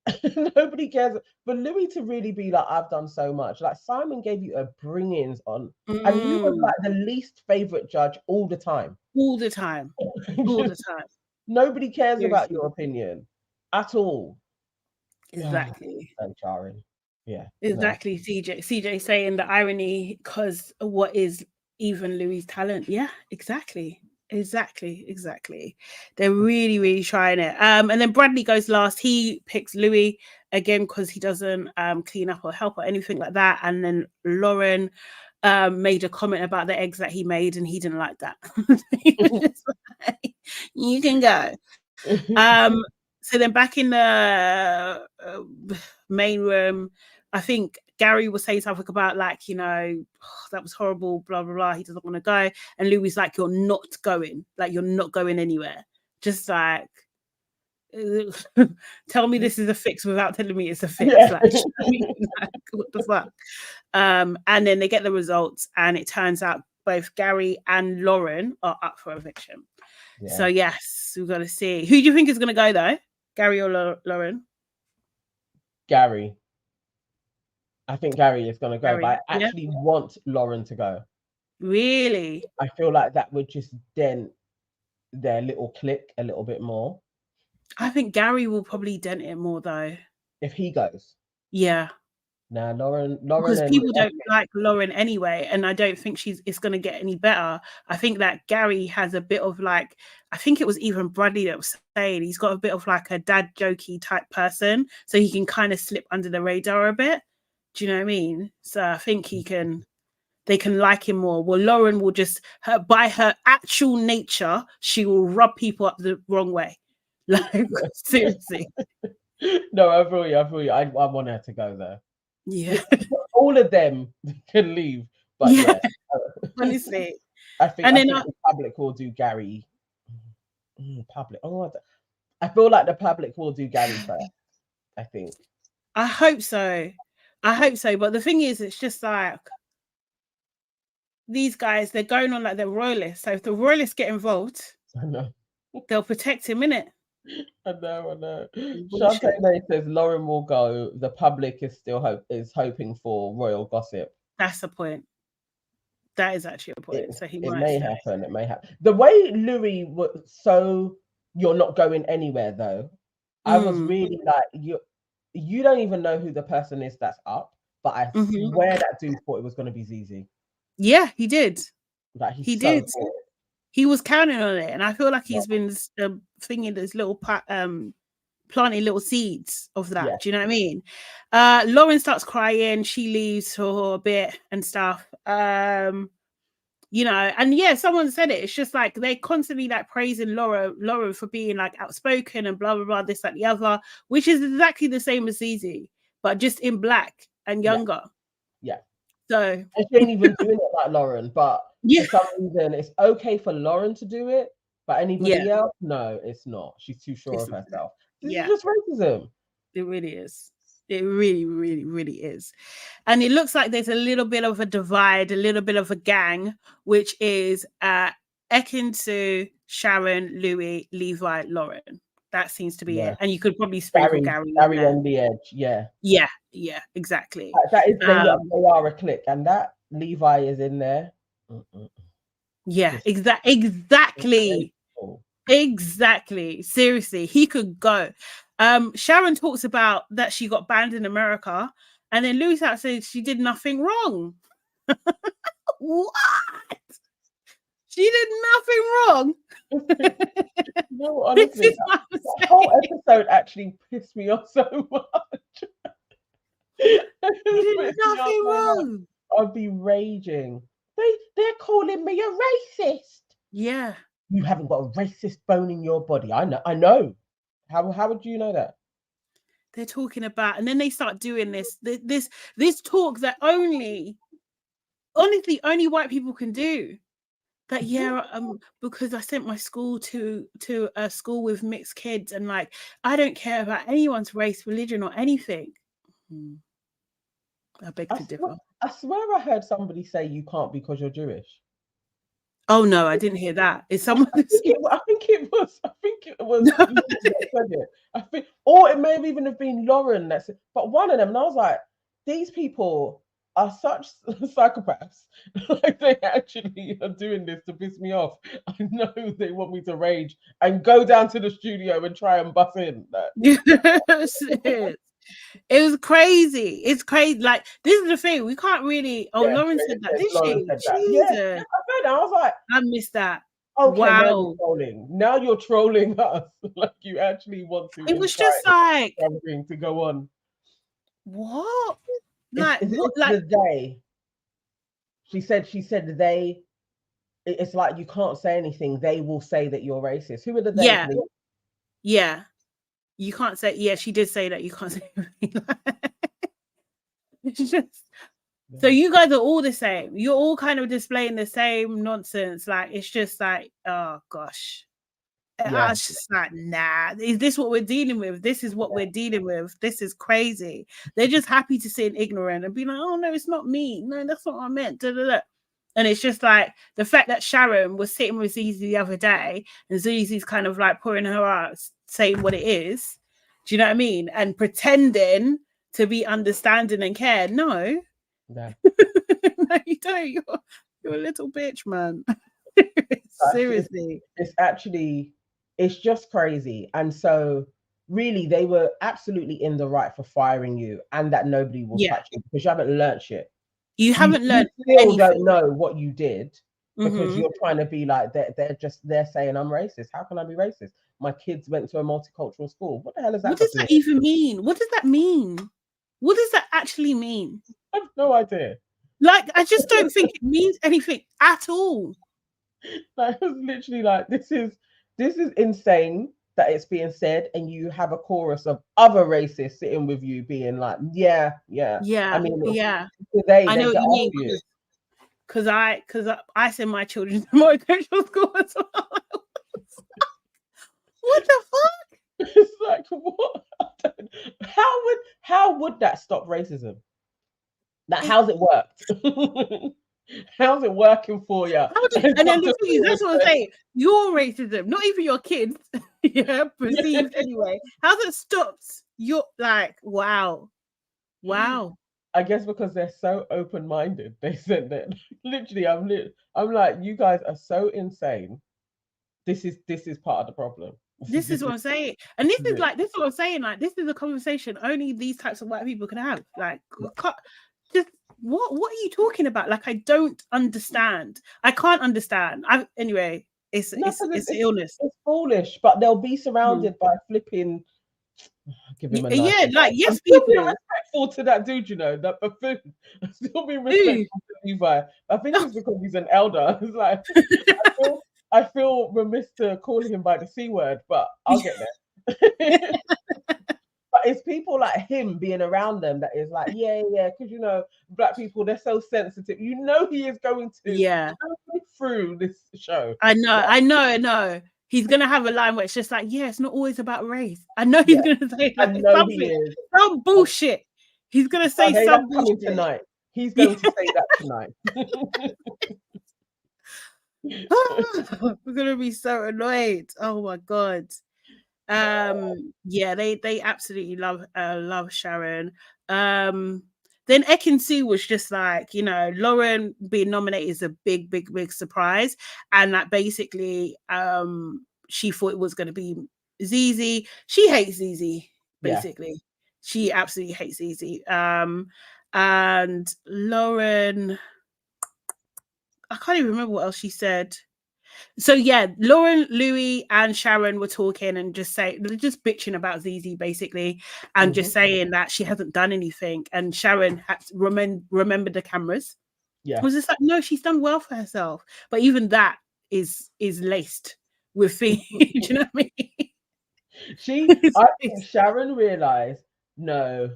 Like, nobody cares. But Louis to really be like, I've done so much. Like, Simon gave you a bring-ins on, and you were like the least favorite judge all the time. All the time. Nobody cares about your opinion at all. Exactly. Yeah. Exactly. No. CJ saying the irony, because what is even Louis' talent? Yeah, exactly. They're really, really trying it. And then Bradley goes last. He picks Louis again because he doesn't clean up or help or anything like that. And then Lauren made a comment about the eggs that he made, and he didn't like that. He was just like, you can go. So then back in the main room, I think Gary was saying something about, like, that was horrible, blah, blah, blah. He doesn't want to go. And Louis like, you're not going. Like, you're not going anywhere. Just like, tell me this is a fix without telling me it's a fix. Yeah. Like, what the fuck? And then they get the results, and it turns out both Gary and Lauren are up for eviction. Yeah. So yes, we've got to see. Who do you think is going to go though? Gary or Lauren? Gary. I think Gary is going to go, but I actually want Lauren to go. Really? I feel like that would just dent their little clique a little bit more. I think Gary will probably dent it more though. If he goes. Yeah. Nah, Lauren, because people don't like Lauren anyway, and I don't think it's going to get any better. I think that Gary has a bit of, like, I think it was even Bradley that was saying he's got a bit of like a dad jokey type person, so he can kind of slip under the radar a bit. Do you know what I mean? So I think they can like him more. Well, Lauren will just, by her actual nature, she will rub people up the wrong way. Like, seriously. No, I feel you. I feel you. I want her to go there. Yeah. All of them can leave, but Yeah. Honestly. I think And then the public will do Gary. Public. Oh, I feel like the public will do Gary first. I think. I hope so. I hope so. But the thing is, it's just like these guys, they're going on like they're royalists. So if the royalists get involved, I know. they'll protect him, innit? I know. Bullshit. Sade says Lauren will go. The public is still hoping for royal gossip. That's the point. That is actually a point. So he It might may stay. happen. It may happen. The way Louis was so you're not going anywhere though. I was really like you don't even know who the person is that's up, but I swear that dude thought it was going to be Zizi. Yeah, he did. Like He did. He was counting on it, and I feel like he's been thinking this little planting little seeds of that. Yeah. Do you know what I mean? Lauren starts crying. She leaves for a bit and stuff. You know, and yeah, someone said it. It's just like they constantly like praising Lauren for being like outspoken and blah blah blah, this that the other, which is exactly the same as Zizi, but just in black and younger. Yeah. So and she ain't even doing it like Lauren, but for some reason it's okay for Lauren to do it, but anybody else, no, it's not. She's too sure of herself. This is just racism. It really is. It really, really, really is. And it looks like there's a little bit of a divide, a little bit of a gang, which is Ekin-Su, Sharon, Louis, Levi, Lauren. That seems to be it. And you could probably sprinkle Gary on the edge. Yeah, exactly. That is, they are a clique, and that Levi is in there. Yeah, exactly. Seriously, he could go. Sharon talks about that she got banned in America, and then Louis says she did nothing wrong. What? She did nothing wrong. No, honestly, that whole episode actually pissed me off so much. She did nothing wrong. I'd be raging. They're calling me a racist. Yeah. You haven't got a racist bone in your body. I know. How would you know that? They're talking about, and then they start doing this talk that honestly only white people can do. That because I sent my school to a school with mixed kids, and like I don't care about anyone's race, religion, or anything. I beg to differ. I swear I heard somebody say you can't because you're Jewish. Oh no, I didn't hear that. Is someone? I think it was. I think, or it may have even have been Lauren. But one of them, and I was like, these people are such psychopaths. Like they actually are doing this to piss me off. I know they want me to rage and go down to the studio and try and bust in. It was crazy. It's crazy. Like, this is the thing. We can't really. Oh, yeah, Lauren said that, did she? Yeah, I was like, I missed that. Okay, wow. Now you're trolling us. Like you actually want to. It was just like something to go on. What? Like what? Like the they. She said they. It's like you can't say anything. They will say that you're racist. Who are the they? Yeah. Yeah. You can't say. Yeah, she did say that. You can't say anything. It's just. So you guys are all the same. You're all kind of displaying the same nonsense. Like it's just like, oh gosh. I was just like, nah, is this what we're dealing with? This is what we're dealing with. This is crazy. They're just happy to seem ignorant and be like, oh no, it's not me. No, that's not what I meant. Da, da, da. And it's just like the fact that Sharon was sitting with Zizi the other day and Zizi's kind of like pouring her out, saying what it is. Do you know what I mean? And pretending to be understanding and care. No. No, you don't. You're a little bitch, man. Seriously. It's just crazy. And so really they were absolutely in the right for firing you, and that nobody will touch you because you haven't learned shit. You haven't learned anything. Don't know what you did because you're trying to be like they're saying I'm racist. How can I be racist? My kids went to a multicultural school. What the hell is that? What does that even mean? What does that mean? What does that actually mean? I have no idea. Like, I just don't think it means anything at all. Like, I was literally like, this is insane. that it's being said, and you have a chorus of other racists sitting with you being like, yeah. I mean, I know they what get you mean, after you. because I send my children to multicultural school as well. What the fuck? It's like, what? How would that stop racism? Like, how's it worked? How's it working for you? And then the thing is, that's what I'm saying. Your racism, not even your kids, perceived anyway. How's it stopped? You're like, wow. I guess because they're so open-minded, they said that. Literally, I'm like, you guys are so insane. This is part of the problem. This is what I'm saying, and this is what I'm saying. Like, this is a conversation only these types of white people can have. Like, just what are you talking about? Like, I don't understand. I can't understand. Anyway. It's illness. It's foolish, but they'll be surrounded by flipping. Give him a nice like, yes, people. Still be respectful to that dude, you know, that buffoon. Still be respectful to Levi. I think it's because he's an elder. It's like I feel remiss to call him by the C word, but I'll get there. But it's people like him being around them that is like, yeah, because you know, black people, they're so sensitive. You know, he is going to go through this show. I know. He's gonna have a line where it's just like, yeah, it's not always about race. I know he's gonna say like something, some bullshit. He's gonna say some bullshit tonight. He's going to say that tonight. We're gonna be so annoyed. Oh my god. They absolutely love Sharon. Then Ekin-Su was just like, you know, Lauren being nominated is a big surprise, and that basically she thought it was going to be Zizi. She hates Zizi, basically. She absolutely hates Zizi. And Lauren, I can't even remember what else she said. So yeah, Lauren, Louis, and Sharon were talking and just bitching about Zizi basically, and just saying that she hasn't done anything. And Sharon had to remember the cameras. Yeah, I was just like, no, she's done well for herself. But even that is laced with things. Do you know what I mean? I think Sharon realized, no,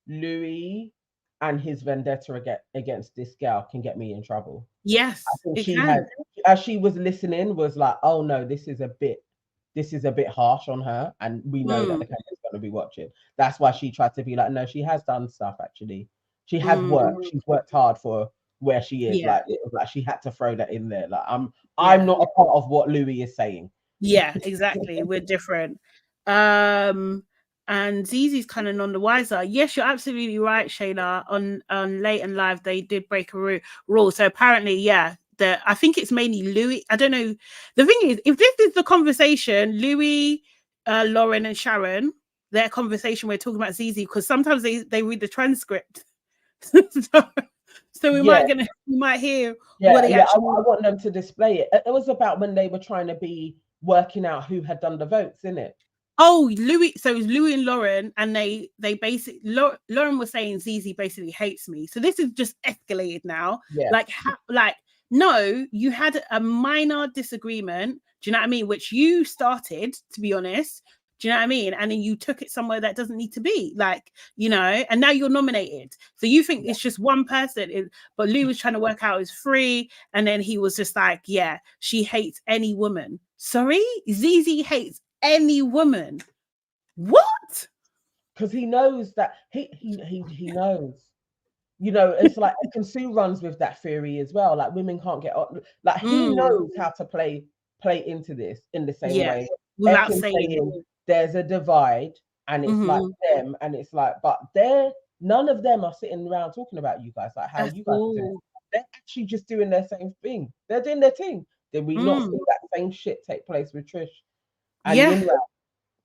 Louis and his vendetta against this girl can get me in trouble. Yes, I think she had, as she was listening, was like, oh no, this is a bit harsh on her, and we know that the camera's going to be watching. That's why she tried to be like, no, she has done stuff actually. She has worked. She's worked hard for where she is. Like, it was like she had to throw that in there. Like, I'm not a part of what Louis is saying. Yeah, exactly. We're different. And Zizi's kind of none the wiser. Yes, you're absolutely right, Shayla. On Late and Live, they did break a rule. So apparently, I think it's mainly Louis. I don't know. The thing is, if this is the conversation, Louis, Lauren, and Sharon, their conversation, we're talking about Zizi, because sometimes they read the transcript. So we might hear what they actually. I want them to display it. It was about when they were trying to be working out who had done the votes, isn't it? Oh, Louis. So it was Louis and Lauren, and they basically Lauren was saying Zizi basically hates me. So this is just escalated now. Yeah. Like no, you had a minor disagreement. Do you know what I mean? Which you started, to be honest. Do you know what I mean? And then you took it somewhere that doesn't need to be, like, you know, and now you're nominated. So you think it's just one person, but Lou was trying to work out his free. And then he was just like, yeah, she hates any woman. Sorry? Zizi hates any woman. What? Because he knows that he knows. You know, it's like Ekin-Su runs with that theory as well. Like, women can't get on. Like, he knows how to play into this in the same way. Without saying there's a divide, and it's like them, and it's like, but none of them are sitting around talking about you guys, like how you guys are doing. They're actually just doing their same thing. They're doing their thing. Did we not see that same shit take place with Trish and Yinra?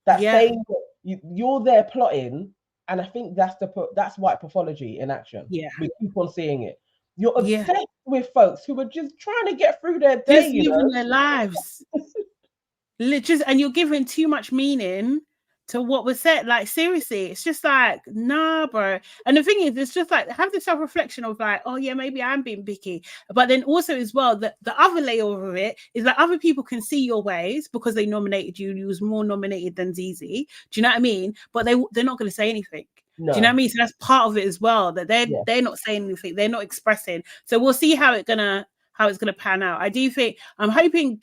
That same, you're there plotting, and I think that's white pathology in action. Yeah, we keep on seeing it. You're obsessed with folks who are just trying to get through their day, just living their lives. And you're giving too much meaning to what was said. Like, seriously, it's just like, nah, bro. And the thing is, it's just like, have the self-reflection of like, oh yeah, maybe I'm being picky. But then also as well, the other layer of it is that other people can see your ways because they nominated you. You was more nominated than ZZ. Do you know what I mean? But they're not going to say anything. No. Do you know what I mean? So that's part of it as well, that they're not saying anything, they're not expressing. So we'll see how it's gonna pan out. I do think I'm hoping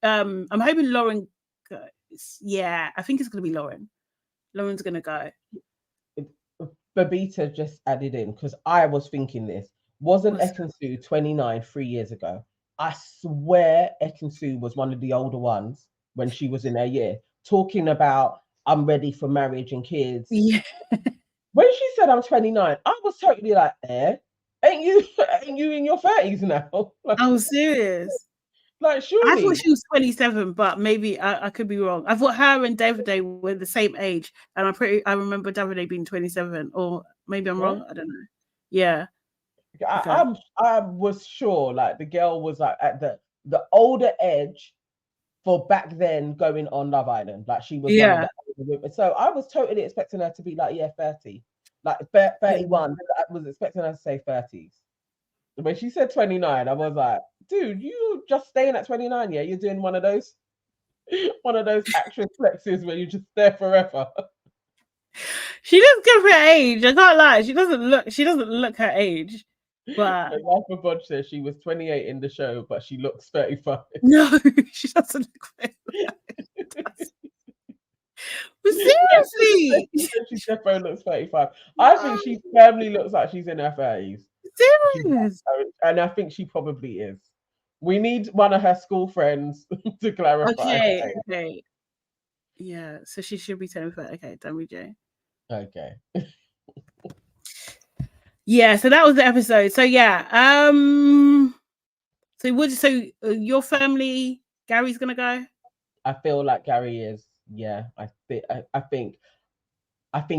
Lauren goes. Yeah, I think it's gonna be Lauren. Lauren's gonna go. Babita just added in, because I was thinking this. Wasn't Ekin-Su 29 3 years ago? I swear Ekin-Su was one of the older ones when she was in her year, talking about I'm ready for marriage and kids. Yeah. When she said I'm 29, I was totally like, ain't you in your 30s now? Like, I was serious. Like, surely. I thought she was 27, but maybe I could be wrong. I thought her and Davide were the same age, and I remember Davide being 27, or maybe I'm wrong. I don't know. Yeah. I was sure like the girl was like at the older edge for back then going on Love Island. Like she was one of the older women. So I was totally expecting her to be like 30, like 31. I was expecting her to say 30s. When she said 29, I was like, dude, you just staying at 29, yeah? You're doing one of those actress flexes where you just there forever. She looks good for her age. I can't lie. She doesn't look her age. But Life of Bodge says she was 28 in the show, but she looks 35. No, she doesn't look 35. But seriously, she definitely looks 35. I think she firmly looks like she's in her 30s. Serious? And I think she probably is. We need one of her school friends to clarify. Okay. Yeah, so she should be 10. Okay, done with Jay. Okay. Yeah, so that was the episode. So yeah, so your family, Gary's gonna go? I feel like Gary is. Yeah, I think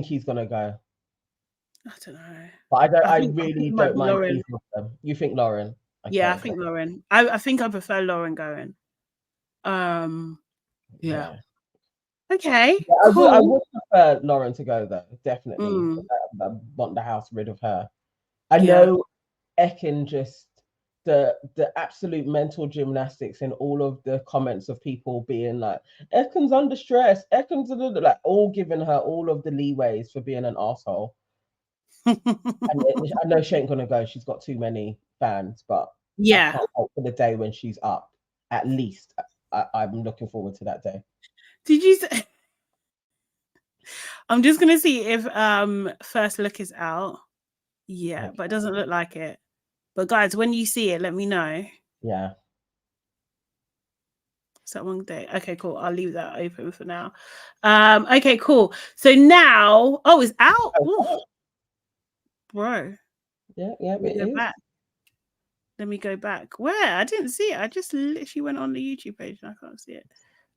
he's gonna go. I don't know. But I really don't mind Lauren. either of them. You think Lauren? Okay. Yeah, I think Lauren. I think I prefer Lauren going. Yeah. Okay. Yeah, cool. I would prefer Lauren to go though, definitely. I want the house rid of her. I know Ekin just the absolute mental gymnastics in all of the comments of people being like, Ekin's under stress, Ekin's like all giving her all of the leeways for being an asshole. And I know she ain't gonna go. She's got too many fans, but I can't wait for the day when she's up. At least I'm looking forward to that day. Did you say? I'm just gonna see if First Look is out. Yeah, but it doesn't look like it. But guys, when you see it, let me know. Yeah. Is that one day? Okay, cool. I'll leave that open for now. Okay, cool. So now, it's out. Bro. Yeah, it is. Back. Let me go back. Where? I didn't see it. I just literally went on the YouTube page and I can't see it.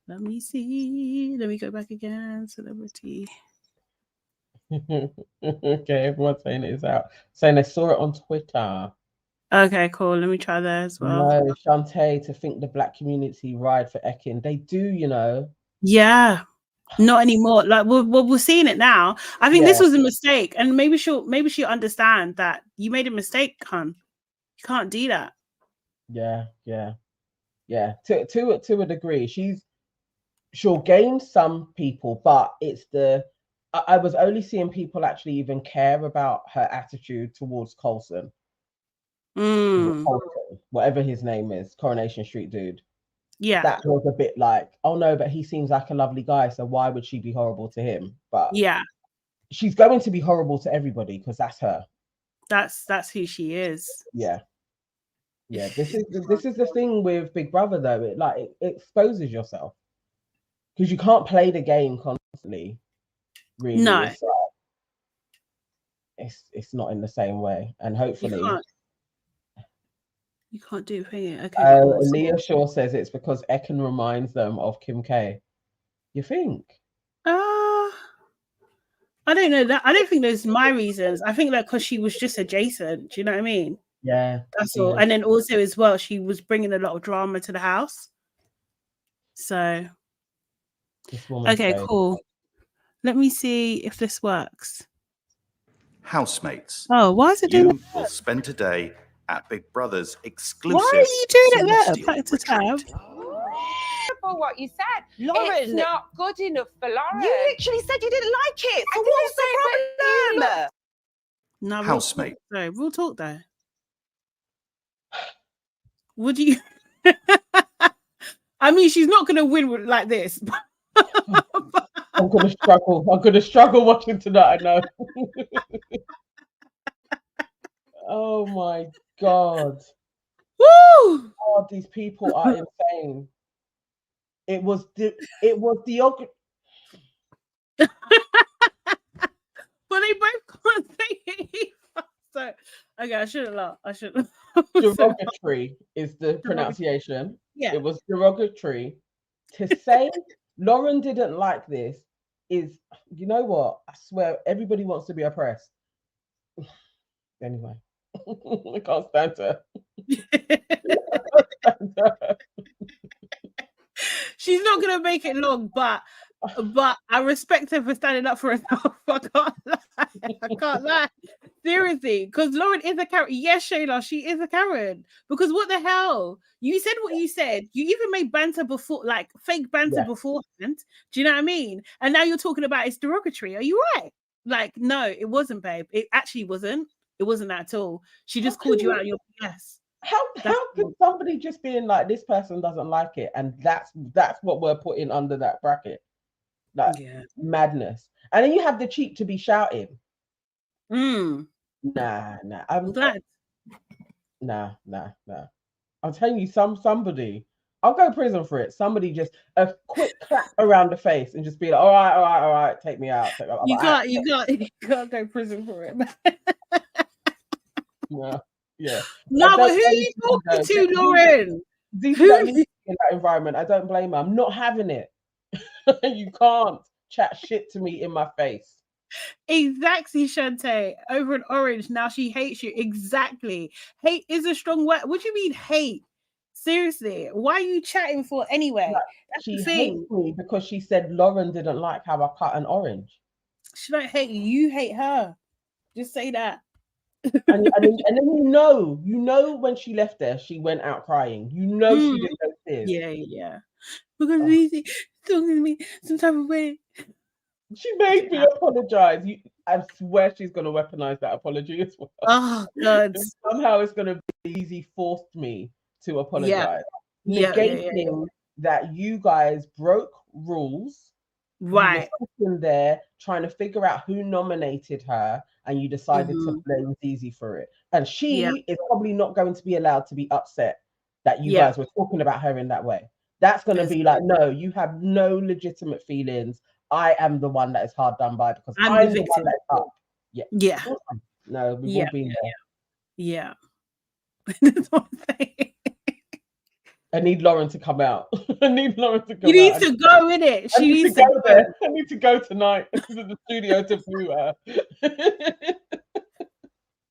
Let me see. Let me go back again. Celebrity. Okay, everyone's saying it is out. Saying they saw it on Twitter. Okay, cool. Let me try that as well. No, Shantae, to think the black community ride for Ekin. They do, you know. Yeah. Not anymore. Like we're seeing it now. I think this was a mistake, and maybe she'll understand that you made a mistake, hun. You can't do that. Yeah. To a degree, she'll gain some people, but it's I was only seeing people actually even care about her attitude towards Coulson. Whatever his name is, Coronation Street dude. Yeah, that was a bit like, oh no, but he seems like a lovely guy, so why would she be horrible to him? But yeah, she's going to be horrible to everybody because that's her. That's who she is. Yeah. This is the thing with Big Brother though. It exposes yourself because you can't play the game constantly. Really, no, it's not in the same way, and hopefully. You can't do it. Okay. Leah Shaw says it's because Ekin reminds them of Kim K. You think? I don't know that. I don't think those are my reasons. I think that because she was just adjacent. Do you know what I mean? Yeah. That's all. And then also as well, she was bringing a lot of drama to the house. So. Okay, cool. Let me see if this works. Housemates. Oh, why is it doing You will spend a day at Big Brother's exclusive Why are you doing it there? celestial Back to tab. retreat. For what you said, Lauren, it's not good enough for Lauren. you literally said you didn't like it. So I what's didn't say, the but problem? No, Housemate. Sorry, real talk though. Would you? I mean, she's not going to win like this. I'm gonna struggle. I'm gonna struggle watching tonight. I know. Oh my god! Woo! God, these people are insane. It was the But they both can't say it either. So, okay, I shouldn't laugh. I shouldn't. derogatory is the pronunciation. Yeah. It was derogatory. To say Lauren didn't like this is, you know what? I swear everybody wants to be oppressed. Anyway, I can't stand her. She's not gonna make it long, but I respect her for standing up for herself. I can't lie. I can't lie. Seriously, because Lauren is a Karen. Yes, Shayla, she is a Karen. Because what the hell? You said what you said. You even made banter before, like fake banter beforehand. Do you know what I mean? And now you're talking about it's derogatory. Are you right? Like, no, it wasn't, babe. It actually wasn't. It wasn't that at all. She just called you out on your BS. How could somebody just being like, this person doesn't like it, and that's what we're putting under that bracket? Like madness. And then you have the cheek to be shouting. Nah. I'm glad. Nah. I'm telling you, somebody, I'll go to prison for it. Somebody just a quick clap around the face and just be like, all right, take me out. You can't go to prison for it. No. Yeah. No, but who are you talking to, Lauren? These in that environment, I don't blame her. I'm not having it. You can't chat shit to me in my face. Exactly, Shantae. Over an orange, now she hates you. Exactly. Hate is a strong word. What do you mean hate? Seriously, why are you chatting for anyway? Like, she hates me because she said Lauren didn't like how I cut an orange. She don't hate you. You hate her. Just say that. and then you know when she left there, she went out crying. You know she did those tears. Yeah. Because Lizzie talking to me some type of way. She made me apologize. I swear she's gonna weaponize that apology as well. Oh God! Somehow it's gonna be easy. Forced me to apologize. Negating that you guys broke rules. Right. You were in there trying to figure out who nominated her, and you decided to blame Zizi for it. And she is probably not going to be allowed to be upset that you guys were talking about her in that way. That's going to be like, no, you have no legitimate feelings. I am the one that is hard done by because I'm the one that's up. Yeah. No, we've all been there. Yeah. I need Lauren to come out. I need Lauren to come out. You need to go in it. She needs to go there. I need to go tonight to the studio to view her.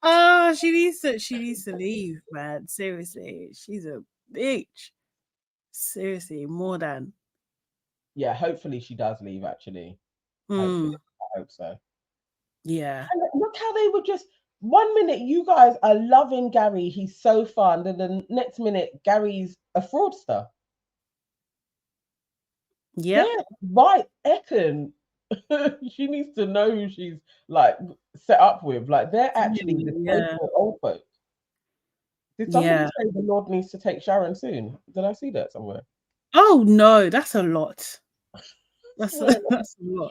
Oh, she needs to leave, man. Seriously. She's a bitch. Seriously, more than. Yeah, hopefully she does leave, actually. I hope so. Yeah. And look how they were just 1 minute you guys are loving Gary, he's so fun, then the next minute Gary's a fraudster. Yeah, right. Ekin, she needs to know who she's like set up with. Like they're actually the old folks. Did somebody say the Lord needs to take Sharon soon? Did I see that somewhere? Oh no, that's a lot. That's a lot.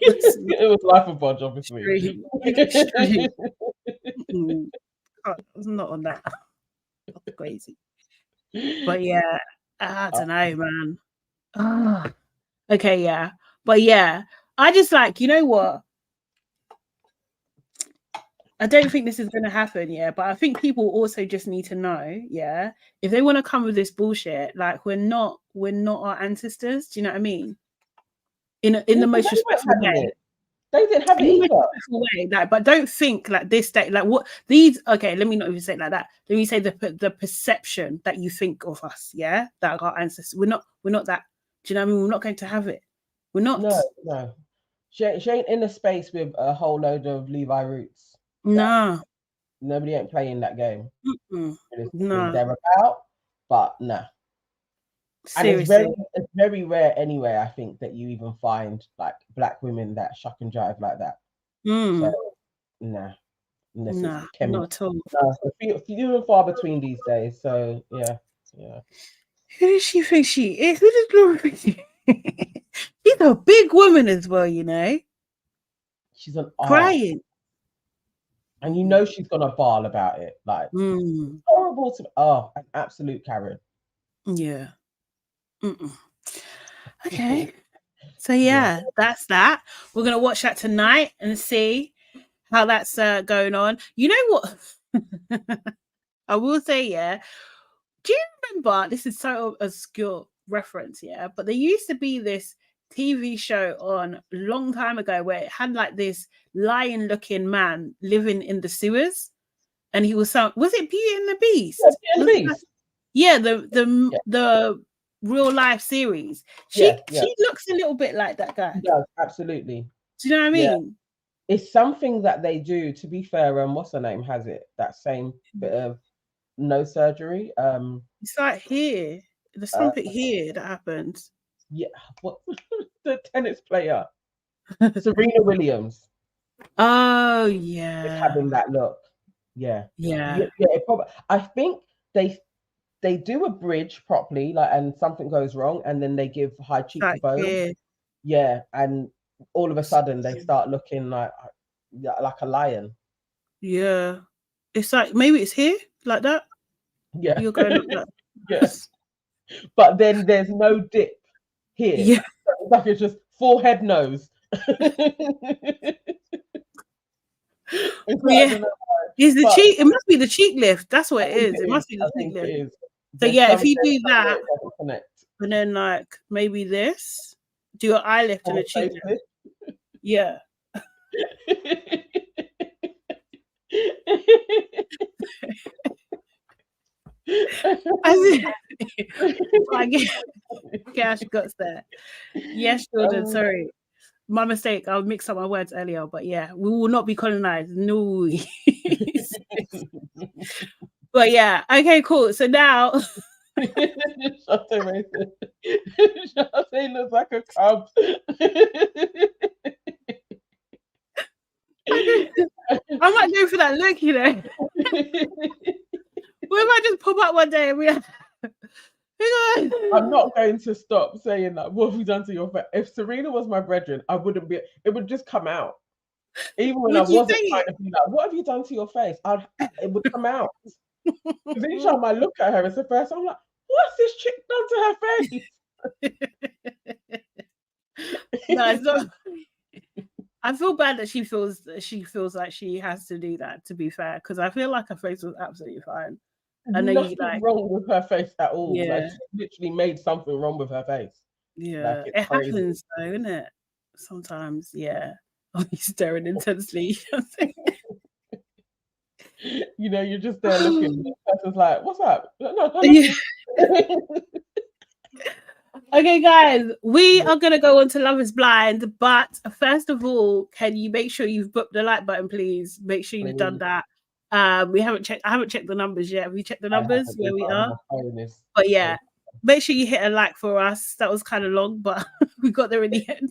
It was Life of Bodge, obviously. Extreme. It's not on that. That's crazy. But yeah, I don't know, man. Okay, yeah. But yeah, I just like, you know what? I don't think this is going to happen, but I think people also just need to know, if they want to come with this bullshit, like we're not our ancestors. Do you know what I mean? In the most respectful way. They didn't have it either. Way, like, but don't think like this day, like what these. Okay, let me not even say it like that. Let me say the perception that you think of us, that our ancestors. We're not that. Do you know what I mean? We're not going to have it. We're not. No. She ain't in a space with a whole load of Levi Roots. Nah. Nobody ain't playing that game. Mm-mm. Realistically, Nah. they're about, but nah. And Seriously. it's very rare anyway, I think, that you even find like black women that shuck and jive like that. So nah. Unless Nah, it's chemical. not at all. No, few and far between these days. So yeah. Who does she think she is? Who does Glory think she is? She's a big woman as well, you know. She's an art. Crying. And you know she's gonna bawl about it. Like it's horrible to an absolute Karen. Yeah. Okay. So yeah, that's that. We're gonna watch that tonight and see how that's going on. You know what? I will say, yeah. Do you remember? This is so obscure reference, yeah. But there used to be this TV show on a long time ago where it had like this lion-looking man living in the sewers, and he was was it Beauty and the Beast? Yeah, Beauty and the Beast. Yeah, the real life series. She looks a little bit like that guy. She does, absolutely. Do you know what I mean? It's something that they do, to be fair, what's her name has it, that same bit of no surgery. It's like here. There's something here that happens. Yeah, what the tennis player? Serena Williams. Oh yeah. It's having that look. Yeah. Yeah. I think they do a bridge properly, like, and something goes wrong, and then they give high cheekbones. Yeah, and all of a sudden they start looking like a lion. Yeah, it's like maybe it's here like that. Yeah, you're going like that. Yes, but then there's no dip here. Yeah, it's like it's just forehead, nose. Yeah, is the cheek? It must be the cheek lift. That's what it is. It must be the cheek lift. So yeah, if you do that, and then like maybe this, do your eye lift and a cheek lift. Yeah. I get cash guts there. Yes, Jordan. Sorry, my mistake. I mixed up my words earlier, but yeah, we will not be colonized. No. But yeah, okay, cool. So now. Sade looks like a cub. I might go for that look, you know. What if I just pop up one day and we have... I'm not going to stop saying that. What have you done to your face? If Serena was my brethren, I wouldn't be. It would just come out. Even when I wasn't trying to be like, what have you done to your face? It would come out. Because each time I look at her, it's the first time I'm like, what's this chick done to her face? No, it's not. I feel bad that she feels like she has to do that, to be fair, because I feel like her face was absolutely fine. I know nothing wrong with her face at all. Yeah. Like, she literally made something wrong with her face. Yeah, like, it happens though, isn't it? Sometimes, yeah. Oh, he's staring intensely. You know, you're just there looking. The person's like, "What's up?" No. Okay, guys, we are gonna go on to Love Is Blind, but first of all, can you make sure you've booked the like button, please? Make sure you've done that. We haven't checked. I haven't checked the numbers yet. Have you checked the numbers where we are? But yeah, make sure you hit a like for us. That was kind of long, but we got there in the end.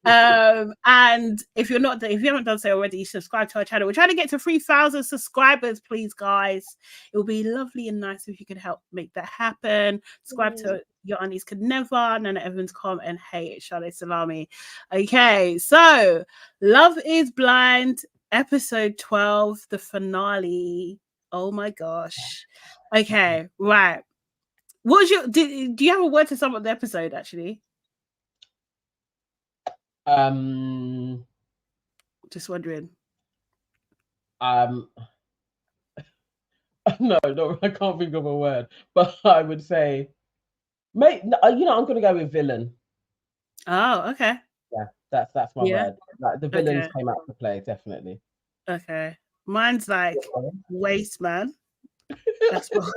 And if you haven't done so already, subscribe to our channel. We're trying to get to 3,000 subscribers, please, guys. It would be lovely and nice if you could help make that happen. Subscribe to Your Aunties Could Never, Nana Evans.com, and Hey, it's Sade Salami. Okay, so Love Is Blind, episode 12, the finale. Oh my gosh. Okay, right. What was do you have a word to sum up the episode, actually? Just wondering. No, I can't think of a word, but I would say, mate, I'm gonna go with villain. Oh, okay. Yeah, that's my word. Like the villains came out to play, definitely. Okay, mine's like waste man. That's what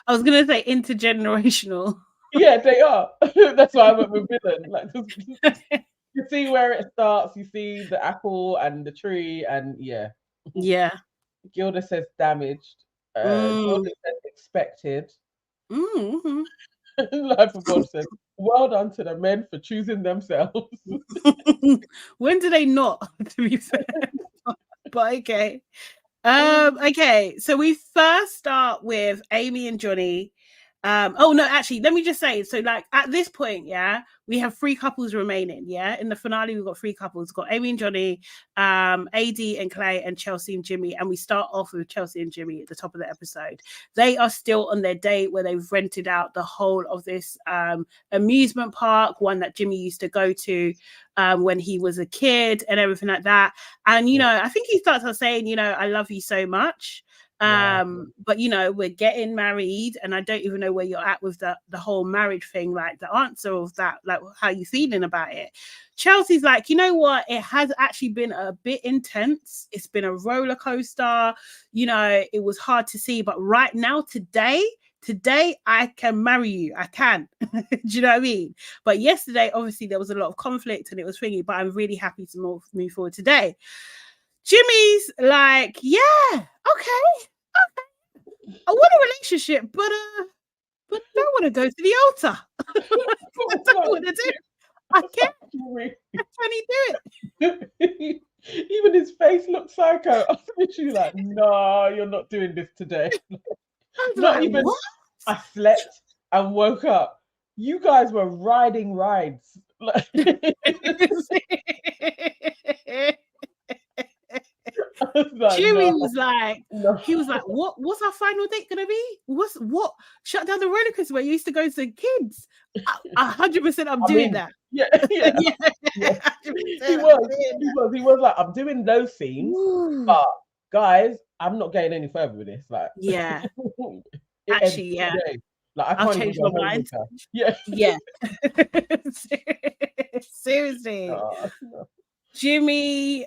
I was gonna say. Intergenerational. Yeah, they are. That's why I went with villain. Like, can see where it starts. You see the apple and the tree, and yeah. Yeah. Gilda says damaged. Gilda says expected. Mm-hmm. Life of God says, well done to the men for choosing themselves. When do they not, to be fair? But okay. Okay, so we first start with Amy and Johnny. Oh no, actually, let me just say, so like at this point, yeah, we have 3 couples remaining. Yeah, in the finale, we've got 3 couples. We've got Amy and Johnny, AD and Clay, and Chelsea and Jimmy. And we start off with Chelsea and Jimmy at the top of the episode. They are still on their date where they've rented out the whole of this amusement park, one that Jimmy used to go to when he was a kid and everything like that. And you know, I think he starts off saying, you know, I love you so much. But you know, we're getting married, and I don't even know where you're at with the whole marriage thing, like the answer of that, like how you feeling about it. Chelsea's like, you know what, it has actually been a bit intense. It's been a roller coaster, you know, it was hard to see, but right now, today I can marry you. I can. Do you know what I mean? But yesterday, obviously, there was a lot of conflict and it was thingy, but I'm really happy to move forward today. Jimmy's like, yeah, okay. I want a relationship, but I don't want to go to the altar. I don't want to do it. I can't. Can he do it? Even his face looks psycho. I was literally like, no, you're not doing this today. Not like, even. what? I slept and woke up. You guys were riding rides. Jimmy was like, he was like, what's our final date gonna be? What? Shut down the roller coaster where you used to go to kids. 100% I'm doing that. Yeah. He was like, I'm doing those scenes, but guys, I'm not getting any further with this. Like, yeah. Actually, yeah. Like, I can't I'll change my mind. Yeah. Seriously. No. Jimmy,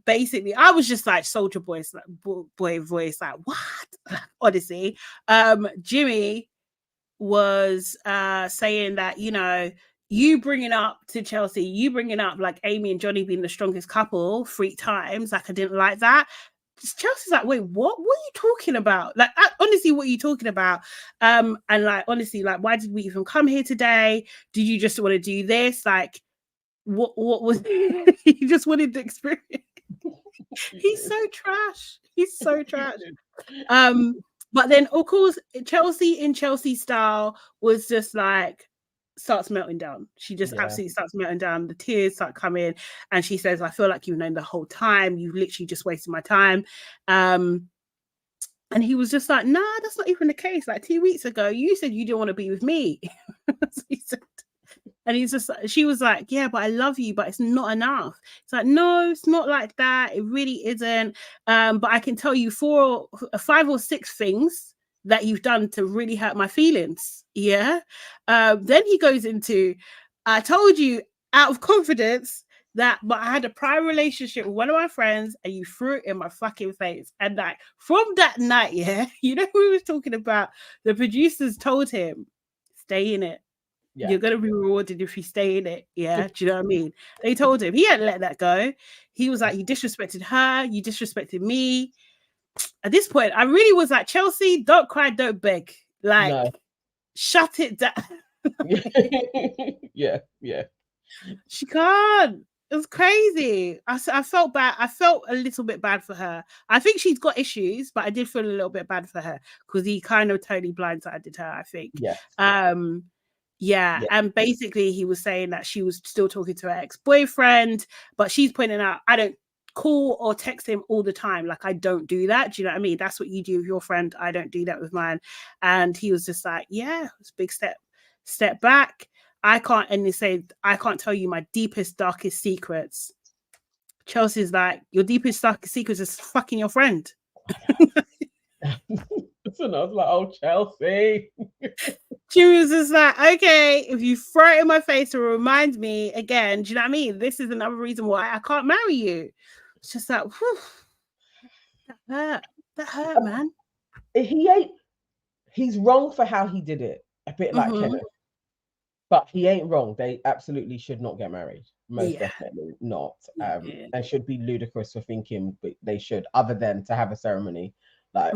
basically, I was just like soldier boy voice, like what? Honestly, Jimmy was saying that, you know, you bringing up to Chelsea, you bringing up like Amy and Johnny being the strongest couple 3 times, like I didn't like that. Chelsea's like, wait, what are you talking about? Like, honestly, what are you talking about? And like, honestly, like, why did we even come here today? Did you just want to do this? Like, what was he just wanted to experience? He's so trash. He's so trash. But then of course Chelsea in Chelsea style was just like starts melting down. She just absolutely starts melting down. The tears start coming, and she says, I feel like you've known the whole time. You've literally just wasted my time. And he was just like, nah, that's not even the case. Like 2 weeks ago, you said you didn't want to be with me. So he said, and he's just, she was like, yeah, but I love you, but it's not enough. It's like, no, it's not like that. It really isn't. But I can tell you 5 or 6 things that you've done to really hurt my feelings. Yeah. Then he goes into, I told you out of confidence that, but I had a prior relationship with one of my friends and you threw it in my fucking face. And like from that night, yeah, you know, we were talking about, the producers told him, stay in it. Yeah. You're going to be rewarded if you stay in it. Yeah. Do you know what I mean? They told him he hadn't let that go. He was like, you disrespected her. You disrespected me. At this point, I really was like, Chelsea, don't cry, don't beg. Like, shut it down. Yeah. She can't. It was crazy. I felt bad. I felt a little bit bad for her. I think she's got issues, but I did feel a little bit bad for her because he kind of totally blindsided her, I think. Yeah. And basically he was saying that she was still talking to her ex-boyfriend, but she's pointing out, I don't call or text him all the time. Like, I don't do that. Do you know what I mean? That's what you do with your friend. I don't do that with mine. And he was just like, yeah, it's a big step back. I can't tell you my deepest, darkest secrets. Chelsea's like, your deepest, darkest secrets is fucking your friend. And I was like, oh, Chelsea. She was just like, okay, if you throw it in my face to remind me again, do you know what I mean? This is another reason why I can't marry you. It's just like, whew, that hurt, man. He's wrong for how he did it. A bit like Kenneth. But he ain't wrong. They absolutely should not get married. Most Yeah. definitely not. Yeah. They should be ludicrous for thinking they should, other than to have a ceremony. Like,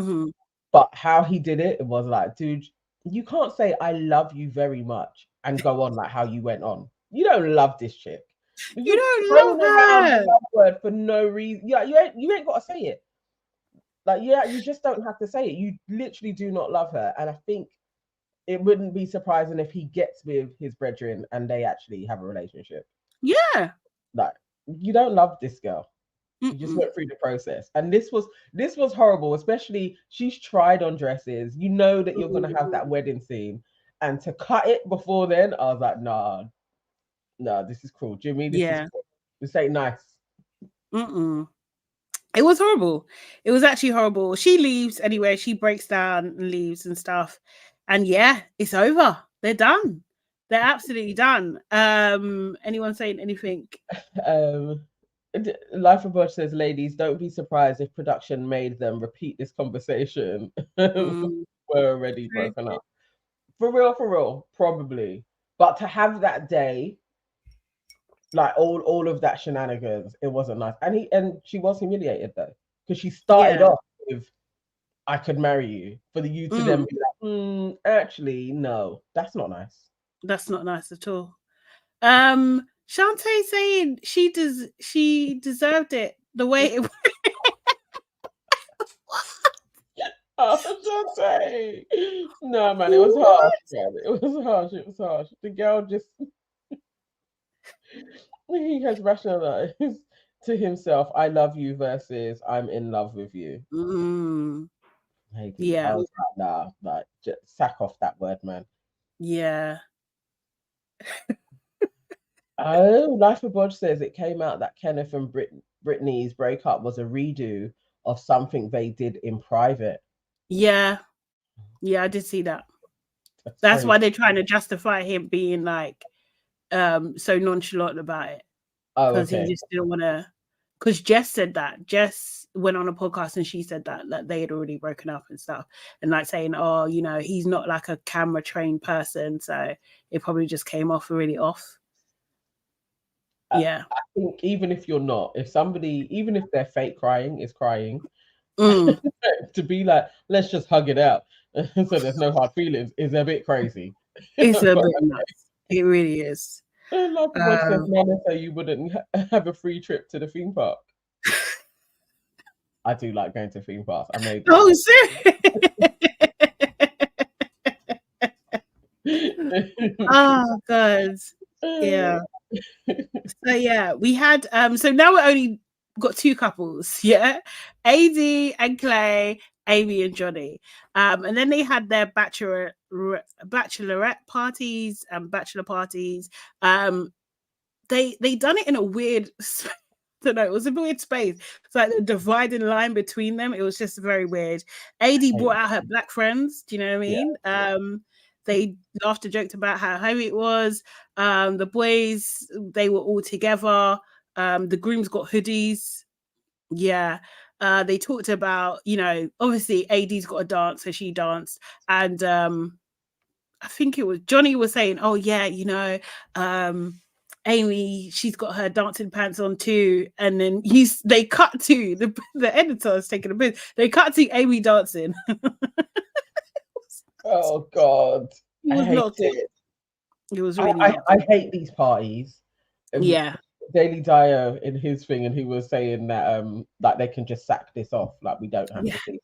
but how he did it, it was like, dude, you can't say I love you very much and go on like how you went on. You don't love this chick. You You're don't love around her. the love word for no reason. Yeah, you ain't got to say it. Like, yeah, you just don't have to say it. You literally do not love her. And I think it wouldn't be surprising if he gets with his brethren and they actually have a relationship. Yeah. Like, you don't love this girl. You just went through the process. And this was horrible, especially she's tried on dresses. You know that you're gonna have that wedding scene. And to cut it before then, I was like, nah, this is cruel. Jimmy, this is cruel. This ain't nice. It was horrible. It was actually horrible. She leaves anyway. She breaks down and leaves and stuff. And yeah, it's over. They're done. They're absolutely done. Anyone saying anything? Life of Budge says, ladies, don't be surprised if production made them repeat this conversation. We're already broken up. For real, probably. But to have that day, like all of that shenanigans, it wasn't nice. And she was humiliated though, because she started off with, I could marry you, for you to then be like, actually, no, that's not nice. That's not nice at all. Shantae saying she deserved it the way it went. Oh, Shantae. No, man, it was harsh. Man. It was harsh. The girl just he has rationalized to himself, I love you versus I'm in love with you. Yeah. I was like, nah, like, just sack off that word, man. Yeah. Oh, Life of Bodge says it came out that Kenneth and Brittany's breakup was a redo of something they did in private. Yeah. Yeah, I did see that. That's why they're trying to justify him being like so nonchalant about it. Because he just didn't want to. Because Jess said that. Jess went on a podcast and she said that they had already broken up and stuff. And like saying, oh, you know, he's not like a camera trained person. So it probably just came off really off. Yeah. I think even if you're not, if somebody, even if they're fake crying, is crying, to be like, let's just hug it out so there's no hard feelings, is a bit crazy. It's a bit nuts. It really is. Like what says Nana, so you wouldn't have a free trip to the theme park. I do like going to theme parks. I made oh, serious? Oh, God. Yeah. So yeah, we had so now we're only got two couples, yeah, AD and Clay, Amy and Johnny, and then they had their bachelorette parties and bachelor parties. They done it in a weird I don't know, it was a weird space. It's like the dividing line between them. It was just very weird. AD brought out her black friends, do you know what I mean? Yeah. They laughed and joked about how heavy it was. The boys, they were all together. The grooms got hoodies. Yeah. They talked about, you know, obviously AD's got a dance, so she danced. And I think it was Johnny was saying, oh yeah, you know, Amy, she's got her dancing pants on too. And then they cut to the editor is taking a bit. They cut to Amy dancing. Oh God. It was It was really I hate these parties. Yeah. Daily Dio in his thing, and he was saying that like they can just sack this off, like we don't have to see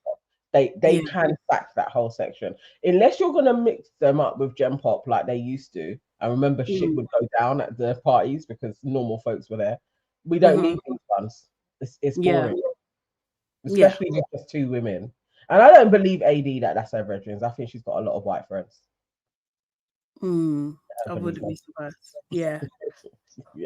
it. They can sack that whole section unless you're gonna mix them up with Gem Pop like they used to. I remember shit would go down at the parties because normal folks were there. We don't need these ones. It's boring, especially with just two women. And I don't believe AD that's her brethren. I think she's got a lot of white friends. I wouldn't be surprised. Yeah.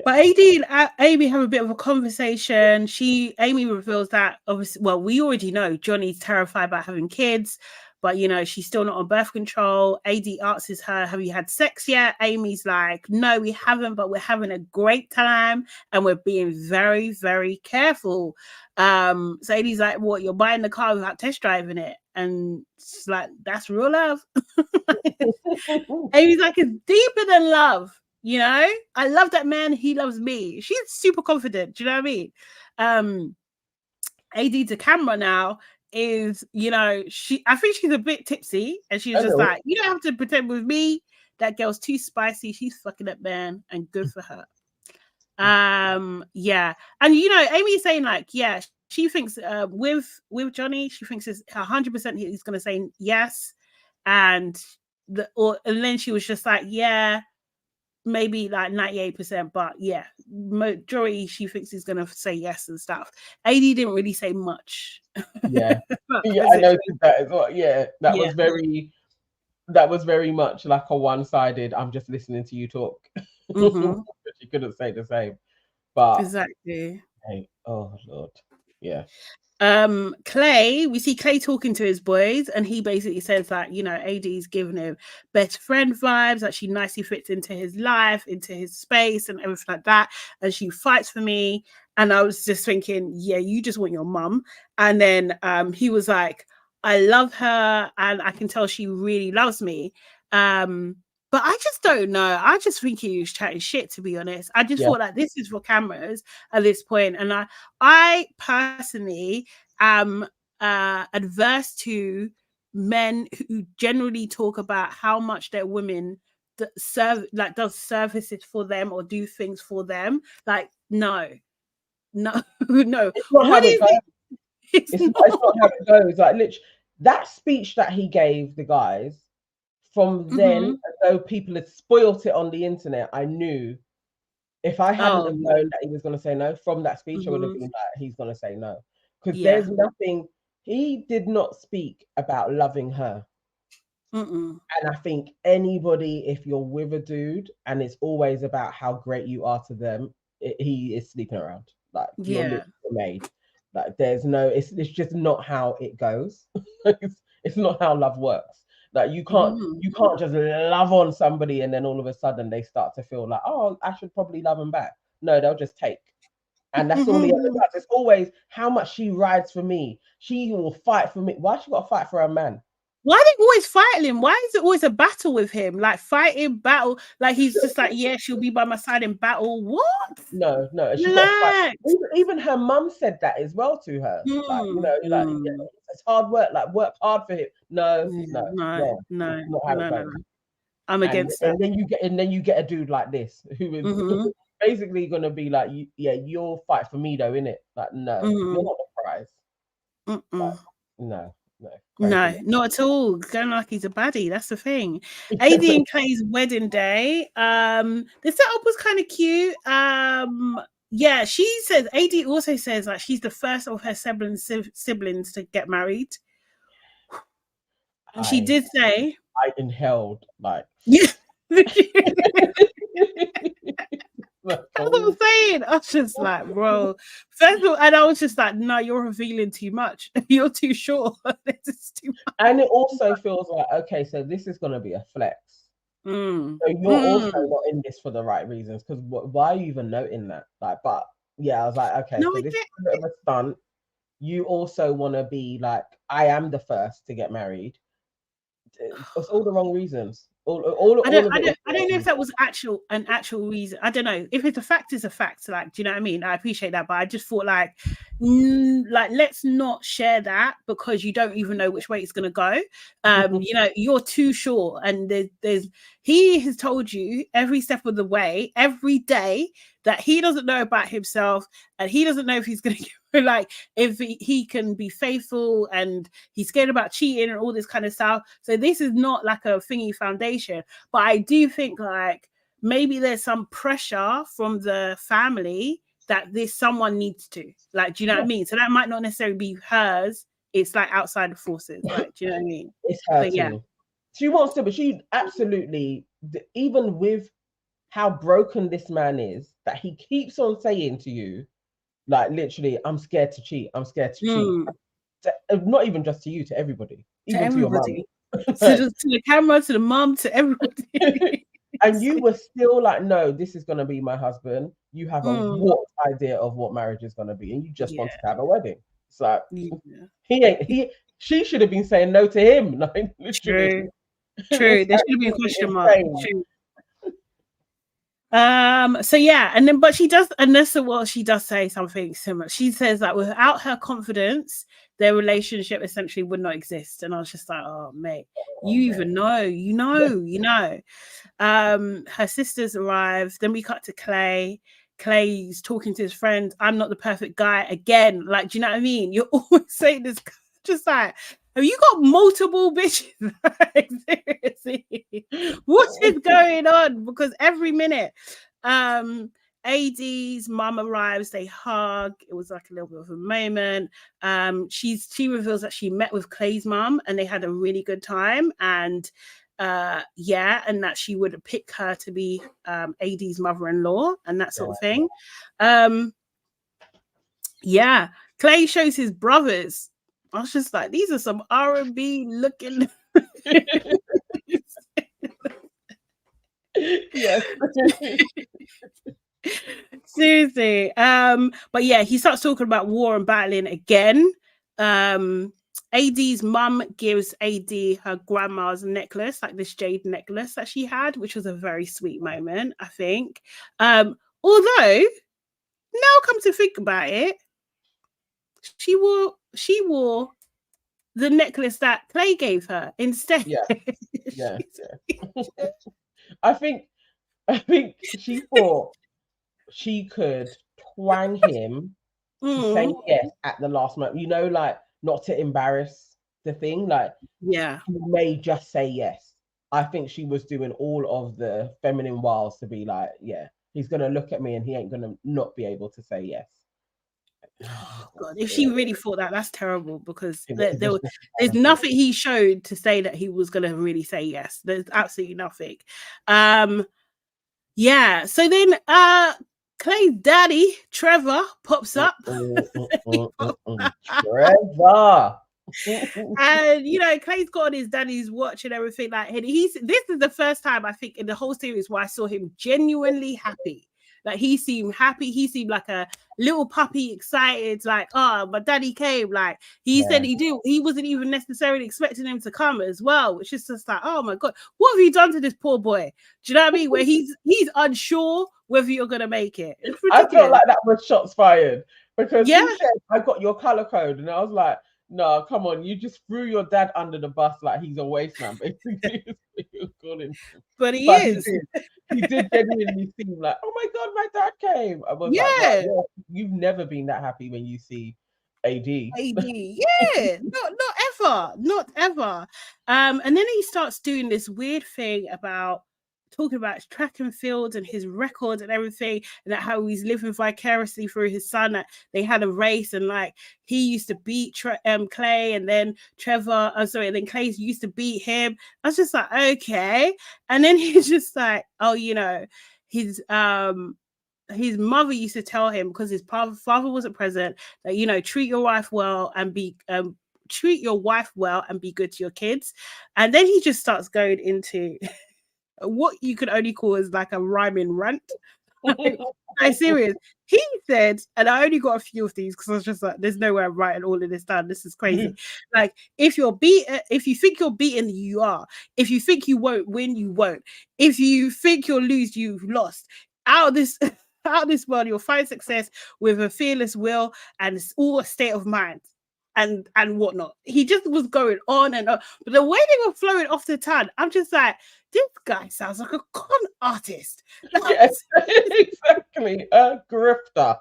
But AD and Amy have a bit of a conversation. Amy reveals that obviously, well, we already know Johnny's terrified about having kids, but you know, she's still not on birth control. AD asks her, have you had sex yet? Amy's like, no, we haven't, but we're having a great time and we're being very, very careful. So AD's like, what, you're buying the car without test driving it? And it's like, that's real love. Amy's like, it's deeper than love. You know, I love that man. He loves me. She's super confident. Do you know what I mean? AD to camera now is, you know, I think she's a bit tipsy, and she's just like, you don't have to pretend with me. That girl's too spicy. She's fucking up, man, and good for her. Yeah, and you know, Amy's saying like, yeah, she thinks with Johnny, she thinks it's 100% he's gonna say yes, and then she was just like, yeah, maybe like 98%, but yeah, majority she thinks he's gonna say yes and stuff. AD didn't really say much. Yeah, yeah, I noticed that as well. Yeah, that was very much like a one-sided. I'm just listening to you talk. She couldn't say the same, but exactly. Hey, oh Lord, yeah. Clay, we see Clay talking to his boys, and he basically says that, you know, AD's giving him best friend vibes, that she nicely fits into his life, into his space, and everything like that. And she fights for me. And I was just thinking, yeah, you just want your mum. And then he was like, I love her, and I can tell she really loves me. But I just don't know. I just think he was chatting shit, to be honest. I just thought like this is for cameras at this point. And I personally am adverse to men who generally talk about how much their women does services for them or do things for them. Like, no. No. It's not how it goes. It's not how it goes. Like, literally, that speech that he gave the guys, from then, though people had spoilt it on the internet, I knew if I hadn't known that he was going to say no from that speech, I would have been like, he's going to say no. Because there's nothing, he did not speak about loving her. And I think anybody, if you're with a dude and it's always about how great you are to them, he is sleeping around. Like, you're literally made. Like, there's no, it's just not how it goes. It's not how love works. Like, you can't just love on somebody and then all of a sudden they start to feel like, oh, I should probably love them back. No, they'll just take. And that's all he ever does. It's always how much she rides for me. She will fight for me. Why she got to fight for her man? Why are they always fighting him? Why is it always a battle with him? Like, fighting, battle. Like, he's just like, yeah, she'll be by my side in battle. What? No. She got to fight. Even her mum said that as well to her. Like, you know, like, yeah, it's hard work. Like, work hard for him. No. I'm against that. And then you get a dude like this who is basically gonna be like, you'll fight for me though, innit? Like, no, you're not the prize. Like, no, not at all. Going like he's a baddie. That's the thing. AD and Clay's wedding day. The setup was kind of cute. Yeah, she says, AD also says like she's the first of her siblings to get married. And she did say, I inhaled, like, yeah. That's what I'm saying. I was just like, bro. First of all, and I was just like, no, you're revealing too much. You're too sure. This is too much. And it also feels like, okay, so this is going to be a flex. So you're also not in this for the right reasons. Because why are you even noting that? Like, but yeah, I was like, okay, so this is a bit of a stunt. You also want to be like, I am the first to get married. It's all the wrong reasons. I don't know if that was an actual reason. I don't know if it's a fact. It's a fact. Like, do you know what I mean? I appreciate that, but I just thought like let's not share that because you don't even know which way it's gonna go. You know, you're too sure, and he has told you every step of the way, every day, that he doesn't know about himself, and he doesn't know if he's gonna like if he can be faithful, and he's scared about cheating and all this kind of stuff. So this is not like a thingy foundation, but I do think like maybe there's some pressure from the family that someone needs to, like, do you know what I mean? So that might not necessarily be hers. It's like outside the forces, like, do you know what I mean? It's her too. Yeah. She wants to, but she absolutely, even with how broken this man is, that he keeps on saying to you, like, literally, I'm scared to cheat. I'm scared to cheat. Not even just to you, to everybody. Even to your mum. to the camera, to the mum, to everybody. And you were still like, no, this is going to be my husband. You have a warped idea of what marriage is going to be. And you just wanted to have a wedding. So she should have been saying no to him. Like, literally. True. There should have been a question mark. True. So yeah, and then but she does, and this is what she does say something similar. She says that without her confidence, their relationship essentially would not exist. And I was just like, oh mate, even know, you know. Her sisters arrive, then we cut to Clay. Clay's talking to his friend. I'm not the perfect guy again. Like, do you know what I mean? You're always saying this, just like, have you got multiple bitches? Like, seriously, what is going on? Because every minute, AD's mum arrives, they hug. It was like a little bit of a moment. She reveals that she met with Clay's mum and they had a really good time. And and that she would pick her to be AD's mother-in-law and that sort of thing. Clay shows his brothers. I was just like, these are some R&B looking. Yes. Seriously. But yeah, he starts talking about war and battling again. AD's mum gives AD her grandma's necklace, like this jade necklace that she had, which was a very sweet moment, I think. Although, now come to think about it, she wore the necklace that Clay gave her instead. Yeah. I think she thought she could twang him to say yes at the last moment. You know, like, not to embarrass the thing. Like, he may just say yes. I think she was doing all of the feminine wiles to be like, yeah, he's gonna look at me and he ain't gonna not be able to say yes. Oh God! If she really thought that, that's terrible, because there's nothing he showed to say that he was gonna really say yes. There's absolutely nothing. So then Clay's daddy Trevor pops up. Trevor. And you know, Clay's got on his daddy's watch and everything. Like, this is the first time I think in the whole series where I saw him genuinely happy. Like, he seemed happy. He seemed like a little puppy, excited. Like, oh, my daddy came. Like, he said he did. He wasn't even necessarily expecting him to come as well, which is just like, oh my God, what have you done to this poor boy? Do you know what I mean? Where he's unsure whether you're gonna make it. I felt like that was shots fired, because he said, I got your color code, and I was like, no, come on, you just threw your dad under the bus like he's a waste man, basically. But he is. He did genuinely seem like, oh my God, my dad came. I was like, well, you've never been that happy when you see AD. Not ever. And then he starts doing this weird thing about talking about his track and field and his records and everything, and that how he's living vicariously through his son. That they had a race, and like he used to beat Clay, and then then Clay used to beat him. I was just like, okay. And then he's just like, oh, you know, his mother used to tell him, because his father wasn't present, that, you know, treat your wife well and be good to your kids. And then he just starts going into what you could only call as like a rhyming rant. I'm serious. He said, and I only got a few of these because I was just like, there's no way I'm writing all of this down. This is crazy. Like, if you think you're beaten, you are. If you think you won't win, you won't. If you think you'll lose, you've lost. Out of this world, you'll find success with a fearless will, and it's all a state of mind. And whatnot. He just was going on and on. But the way they were flowing off the tongue, I'm just like, this guy sounds like a con artist. Yes, exactly. A grifter.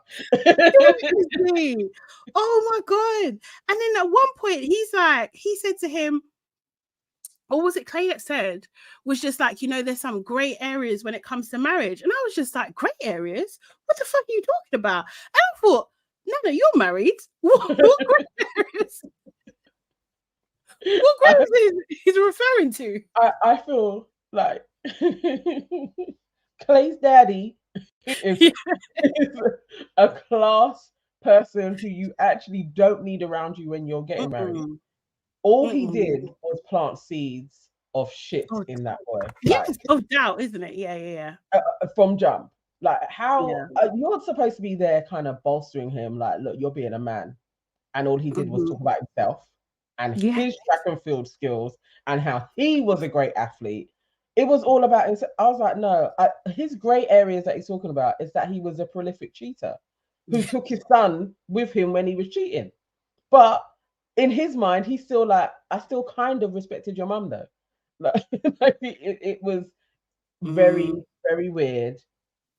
Oh my God. And then at one point, he said to him, or was it Clay that said, was just like, you know, there's some gray areas when it comes to marriage. And I was just like, gray areas? What the fuck are you talking about? And I thought, Nana, you're married. What gray areas? What gray areas he's referring to? I feel like Clay's daddy is a class person who you actually don't need around you when you're getting married. All he did was plant seeds of shit in that boy. Yes, of doubt, isn't it? Yeah. From jump. Like, how you're supposed to be there kind of bolstering him, like, look, you're being a man. And all he did was talk about himself and Yeah. his track and field skills and how he was a great athlete. It was all about him. I was like, no, his great areas that he's talking about is that he was a prolific cheater who took his son with him when he was cheating. But in his mind, he's still like, I still kind of respected your mum though. Like it was very, very weird.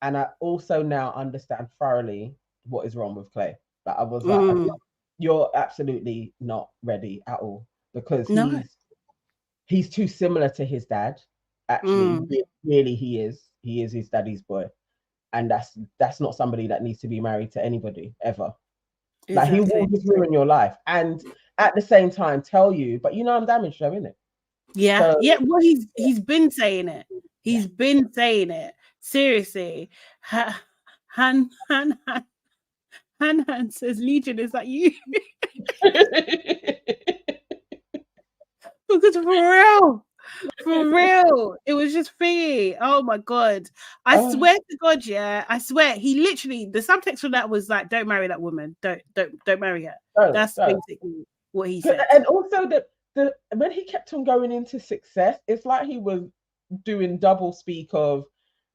And I also now understand thoroughly what is wrong with Clay. But I was like, okay, you're absolutely not ready at all, because No. he's too similar to his dad. Actually, really, he is his daddy's boy, and that's not somebody that needs to be married to anybody ever. Exactly. Like, he will just ruin your life, and at the same time tell you, but you know I'm damaged though, innit? Yeah, So, yeah. Well, he's been saying it. He's been saying it. Seriously. Han says, Legion, is that you? Because for real, it was just thingy. Oh my god, I swear to God, yeah, I swear, he literally, the subtext for that was like, don't marry that woman, don't marry her. That's basically what he said. And also the when he kept on going into success, it's like he was doing double speak of,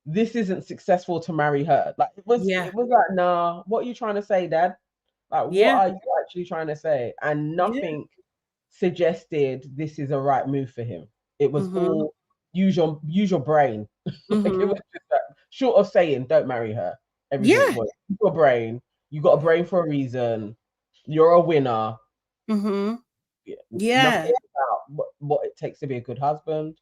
this isn't successful to marry her. Like it was like, nah, what are you trying to say, Dad? Like, what are you actually trying to say? And nothing suggested this is a right move for him. It was all use your brain. Like, it was just like, short of saying don't marry her. Everything was use your brain. You got a brain for a reason. You're a winner. Nothing about what it takes to be a good husband.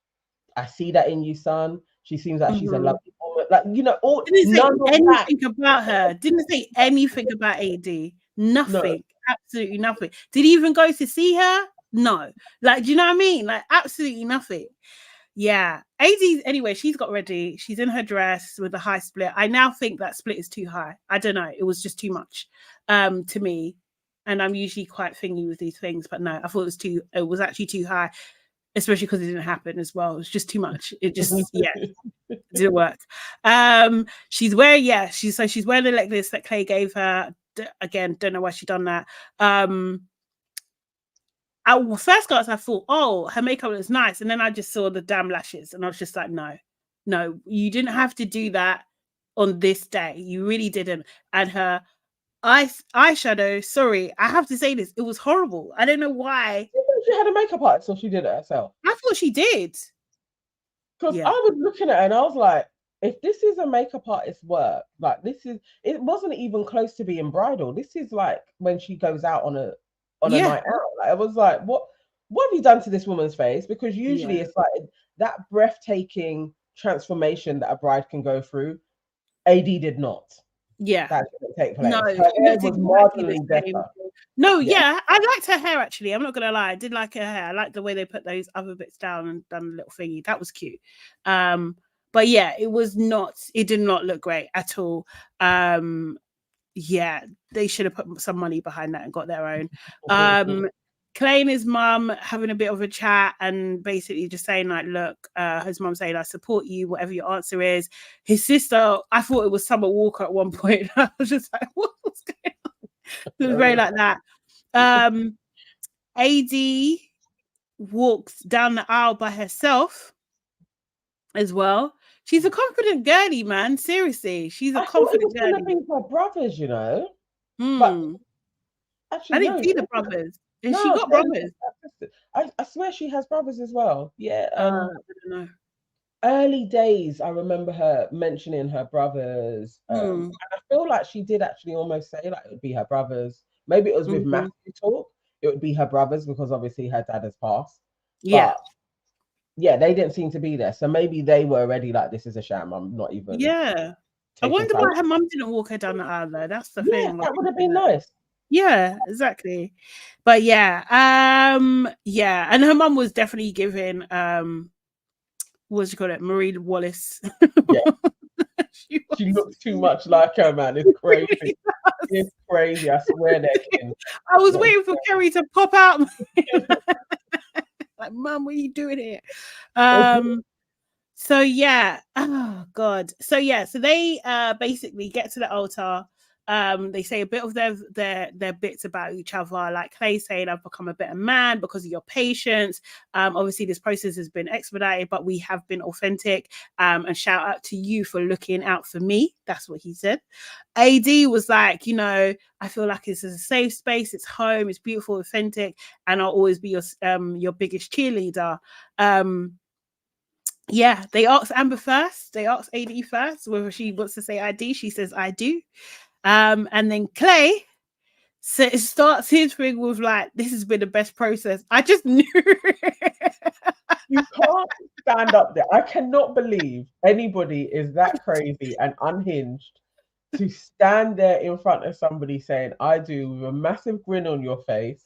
I see that in you, son. She seems like she's a lovely woman. Like, you know, didn't say anything about her. Didn't say anything about AD. Nothing. No. Absolutely nothing. Did he even go to see her? No. Like, do you know what I mean? Like, absolutely nothing. Yeah. AD, anyway, she's got ready. She's in her dress with a high split. I now think that split is too high. I don't know. It was just too much to me. And I'm usually quite thingy with these things, but no, I thought it was actually too high, especially because it didn't happen as well. It was just too much. It just, didn't work. She's wearing the necklace that Clay gave her. Again, don't know why she done that. At first glance, I thought, oh, her makeup was nice, and then I just saw the damn lashes, and I was just like, no, you didn't have to do that on this day. You really didn't. And her eyeshadow, sorry, I have to say this, it was horrible. I don't know why. She had a makeup artist, or she did it herself? I thought she did. Because I was looking at her and I was like, if this is a makeup artist's work, like it wasn't even close to being bridal. This is like when she goes out on a night out. Like, I was like, what have you done to this woman's face? Because usually it's like that breathtaking transformation that a bride can go through. AD did not. Yeah, that didn't take place. No, her hair was marginally better. No, yeah, I liked her hair actually. I'm not gonna lie, I did like her hair. I liked the way they put those other bits down and done a little thingy. That was cute. But yeah, it did not look great at all. Yeah, they should have put some money behind that and got their own. Clay and his mum having a bit of a chat and basically just saying like, look, his mum saying, I support you, whatever your answer is. His sister, I thought it was Summer Walker at one point. I was just like, what's going on? It was very like that. AD walks down the aisle by herself as well. She's a confident girly, man. Seriously, she's a confident girly. I think her brothers, you know. But actually, I didn't see the brothers. And she got brothers. I swear she has brothers as well. Yeah. I don't know. Early days, I remember her mentioning her brothers. And I feel like she did actually almost say like it would be her brothers. Maybe it was with Matthew talk. It would be her brothers because obviously her dad has passed. Yeah. But yeah, they didn't seem to be there. So maybe they were already like, this is a sham. I'm not even. Yeah. I wonder why her mum didn't walk her down the aisle though. That's the thing. That would have been nice. Yeah, exactly. But yeah, and her mum was definitely giving what do you call it, Marie Wallace. Yeah. She looks too much like her, man. It's crazy. It's crazy. I swear they're kin. I was waiting for Kerry to pop out. Like, Mum, what are you doing here? So yeah, oh god. So yeah, so they basically get to the altar. They say a bit of their bits about each other, like Clay saying, I've become a better man because of your patience. Obviously this process has been expedited, but we have been authentic. And shout out to you for looking out for me. That's what he said. AD was like, you know, I feel like this is a safe space, it's home, it's beautiful, authentic, and I'll always be your biggest cheerleader. Yeah, they asked Amber first, they asked AD first whether she wants to say I do. She says I do. And then Clay starts his thing with like, this has been the best process. I just knew. You can't stand up there. I cannot believe anybody is that crazy and unhinged to stand there in front of somebody saying I do with a massive grin on your face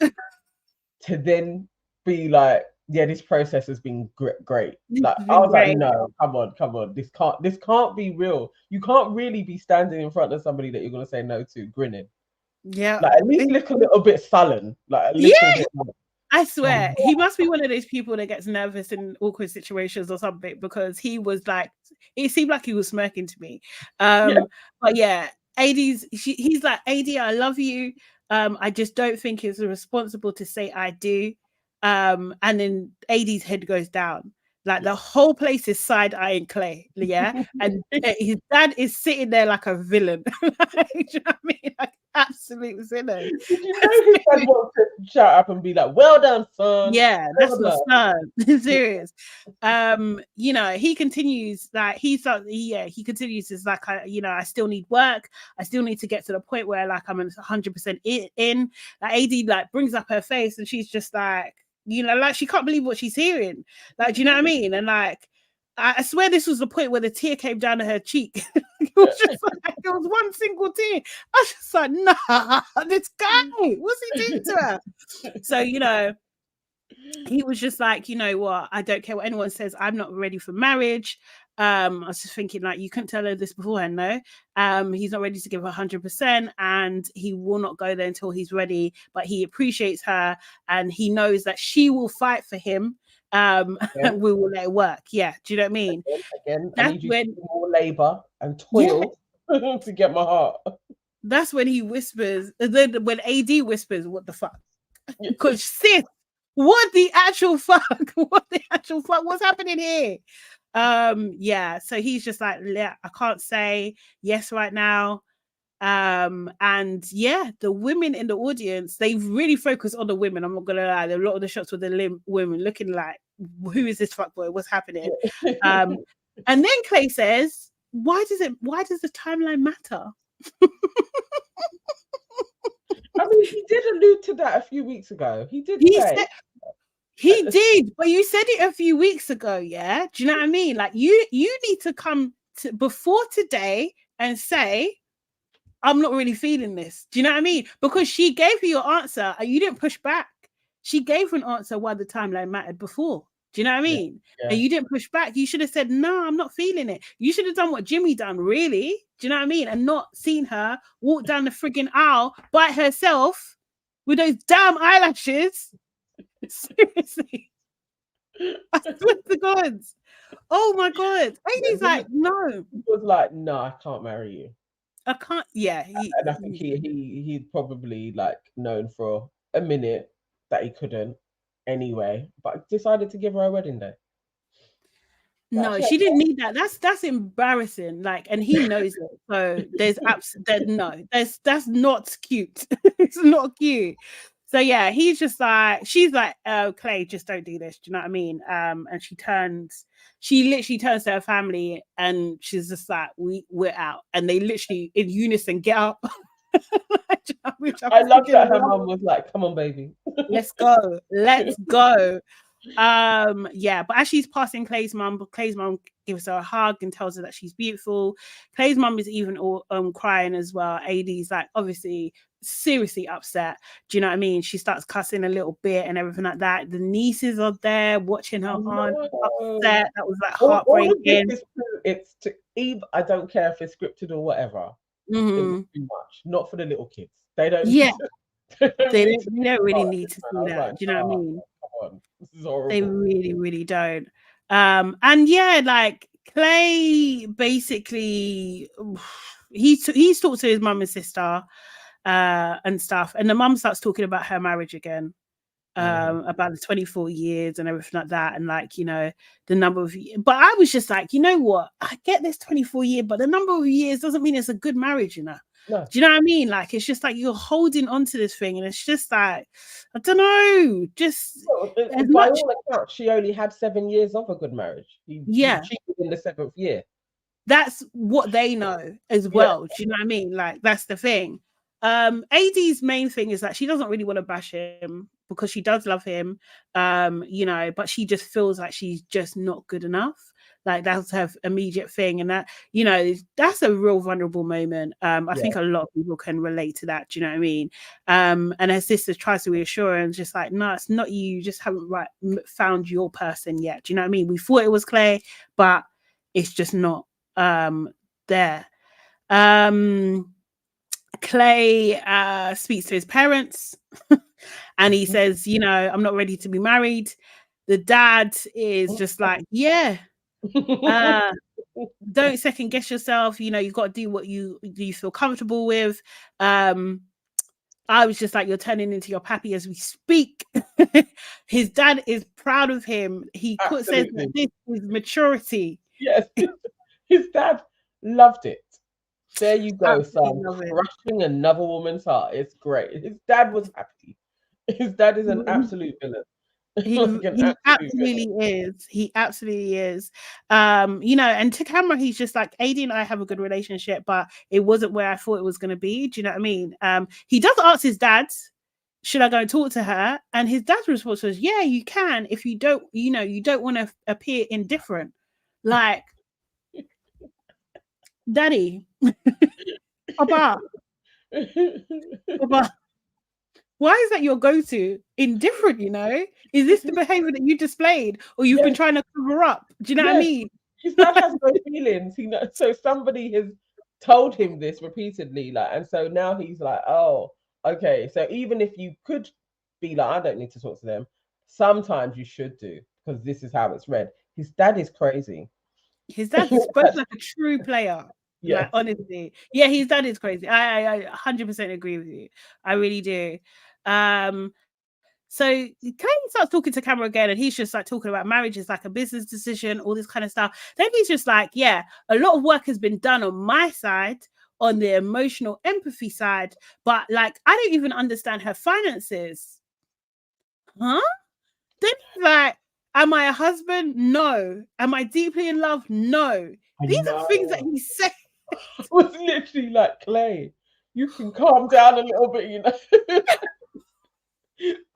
to then be like, yeah, this process has been great. Like I was like, no, come on, this can't be real. You can't really be standing in front of somebody that you're gonna say no to, grinning. Yeah, like at least look a little bit sullen, like a little bit. I swear, he must be one of those people that gets nervous in awkward situations or something, because he was like, it seemed like he was smirking to me. But yeah, he's like, AD, I love you. I just don't think it's responsible to say I do. And then AD's head goes down. Like the whole place is side-eyeing Clay, yeah? And his dad is sitting there like a villain. Like, do you know what I mean? Like absolute villain. Did you know his dad wants to shout up and be like, well done, son? Yeah, that's my son. Serious. You know, he continues like he continues as like, I still need work. I still need to get to the point where like I'm 100% in. Like AD like brings up her face and she's just like, you know, like she can't believe what she's hearing. Like, do you know what I mean? And like, I swear this was the point where the tear came down to her cheek. It was just like, it was one single tear. I was just like, nah, this guy, what's he doing to her? So, you know, he was just like, you know what, I don't care what anyone says, I'm not ready for marriage. I was just thinking, like, you couldn't tell her this beforehand, no? He's not ready to give 100%, and he will not go there until he's ready. But he appreciates her, and he knows that she will fight for him. And we will let it work. Yeah, do you know what I mean? Again, I need you to do more labor and toil to get my heart. That's when he whispers. Then when AD whispers, "What the fuck?" Because sis, what the actual fuck? What the actual fuck? What's happening here? Yeah, so he's just like, yeah, I can't say yes right now. And yeah, the women in the audience, they really focus on the women. I'm not gonna lie, a lot of the shots with the women looking like, who is this fuckboy? What's happening? And then Clay says, why does the timeline matter? I mean, he did allude to that a few weeks ago. He did say. He did, but you said it a few weeks ago, yeah? Do you know what I mean? Like, you need to come to before today and say, I'm not really feeling this. Do you know what I mean? Because she gave you your answer and you didn't push back. She gave an answer why the timeline mattered before. Do you know what I mean? Yeah. And you didn't push back. You should have said, no, I'm not feeling it. You should have done what Jimmy done, really. Do you know what I mean? And not seen her walk down the frigging aisle by herself with those damn eyelashes. Seriously. I swear to God. Oh my God. Amy's like, no. He was like, no, I can't marry you. I can't. Yeah. And I think he'd probably like known for a minute that he couldn't anyway, but decided to give her a wedding day. No, she didn't need that. That's embarrassing. Like, and he knows it. So that's not cute. It's not cute. So yeah, he's just like, she's like, oh, Clay, just don't do this. Do you know what I mean? And she literally turns to her family and she's just like, we're out. And they literally in unison get up. I love that her mum was like, come on, baby. Let's go. Yeah, but as she's passing Clay's mum gives her a hug and tells her that she's beautiful. Clay's mum is even crying as well. AD's like obviously seriously upset. Do you know what I mean? She starts cussing a little bit and everything like that. The nieces are there watching her aunt upset. That was like heartbreaking. It's to Eve. I don't care if it's scripted or whatever. Mm-hmm. It was too much. Not for the little kids. They don't. Yeah. They don't really need to see that. Like, do you know what I mean? Come on. This is horrible. They really, really don't. And yeah, like Clay basically, he's talked to his mum and sister and stuff, and the mum starts talking about her marriage again. About the 24 years and everything like that, and like, you know, the number of but I was just like, you know what, I get this 24 year, but the number of years doesn't mean it's a good marriage, you know. No. Do you know what I mean? Like, it's just like you're holding on to this thing, and it's just like, I don't know, just by much... all accounts, she only had 7 years of a good marriage. He cheated in the 7th year. That's what they know as well. Do you know what I mean? Like, that's the thing. AD's main thing is that she doesn't really want to bash him because she does love him, you know, but she just feels like she's just not good enough. Like, that's her immediate thing, and that, you know, that's a real vulnerable moment. I think a lot of people can relate to that. Do you know what I mean? And her sister tries to reassure her and just like, no, it's not you. You just haven't found your person yet. Do you know what I mean? We thought it was Clay, but it's just not there. Clay speaks to his parents and he says, you know, I'm not ready to be married. The dad is just like, don't second guess yourself, you know, you've got to do what you feel comfortable with. I was just like, you're turning into your pappy as we speak. His dad is proud of him. He says that this is maturity. Yes, his dad loved it. There you go, son. Crushing another woman's heart. It's great. His dad was happy. His dad is an absolute villain. He absolutely is. He absolutely is. You know, and to camera, he's just like, AD and I have a good relationship, but it wasn't where I thought it was going to be. Do you know what I mean? He does ask his dad, should I go and talk to her? And his dad's response was, yeah, you can, if you don't, you know, you don't want to appear indifferent. Like, Daddy, Papa, why is that your go-to? Indifferent, you know? Is this the behavior that you displayed, or you've been trying to cover up? Do you know what I mean? His dad has no feelings. He knows, so somebody has told him this repeatedly, like, and so now he's like, oh, okay. So even if you could be like, I don't need to talk to them, sometimes you should do, because this is how it's read. His dad is crazy. His dad is spoke like a true player. Yeah, like, honestly, yeah, his dad is crazy. I 100% agree with you. I really do. So Clay starts talking to camera again, and he's just like talking about marriage is like a business decision, all this kind of stuff. Then he's just like, yeah, a lot of work has been done on my side, on the emotional empathy side, but like, I don't even understand her finances. Huh? Then he's like, am I a husband? No. Am I deeply in love? No. These are things that he said. It was literally like, Clay, you can calm down a little bit, you know.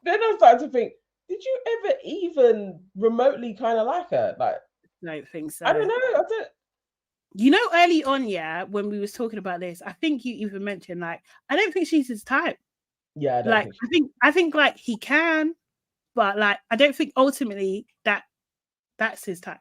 Then I started to think, did you ever even remotely kind of like her? Like, I don't think so. I don't know. You know, early on, yeah, when we was talking about this, I think you even mentioned, like, I don't think she's his type. Yeah, I think like he can, but like, I don't think ultimately that's his type.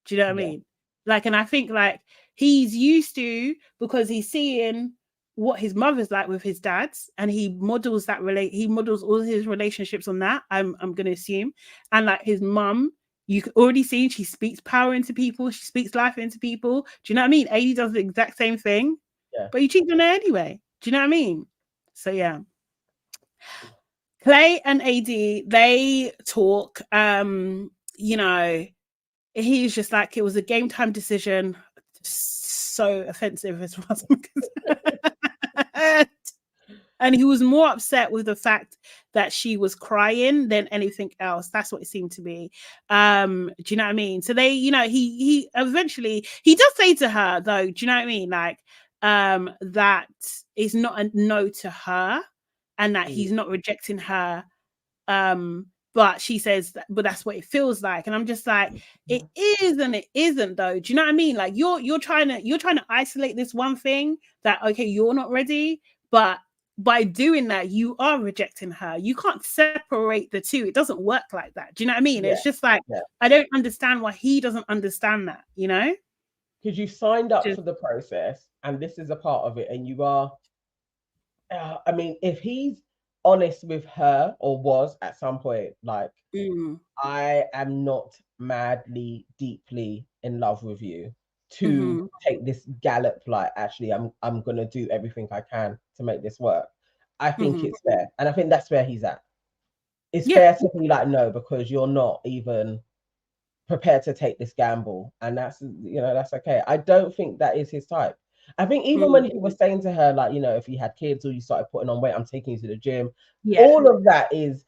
Do you know what I mean? Like, and I think like he's used to, because he's seeing what his mother's like with his dad's, and he models all his relationships on that. I'm gonna assume, and like his mum, you can already see she speaks power into people, she speaks life into people. Do you know what I mean? AD does the exact same thing, but you cheat on her anyway. Do you know what I mean? So yeah. Clay and AD, they talk. You know, he's just like, it was a game time decision. So offensive as well. And he was more upset with the fact that she was crying than anything else. That's what it seemed to be. Do you know what I mean? So they, you know, he eventually, he does say to her though, do you know what I mean? Like, that is not a no to her, and that he's not rejecting her. But she says, but that's what it feels like. And I'm just like, it is and it isn't though. Do you know what I mean? Like, you're trying to isolate this one thing that, okay, you're not ready, but by doing that, you are rejecting her. You can't separate the two. It doesn't work like that. Do you know what I mean? It's just like, I don't understand why he doesn't understand that, you know? Because you signed up for the process, and this is a part of it, and you are, I mean, if he's honest with her, or was at some point, like, I am not madly, deeply in love with you. to take this gallop. Like, actually, I'm gonna do everything I can to make this work. I think it's fair, and I think that's where he's at. It's fair to be like, no, because you're not even prepared to take this gamble, and that's, you know, that's okay. I don't think that is his type. I think even when he was saying to her, like, you know, if he had kids or you started putting on weight, I'm taking you to the gym. All of that is,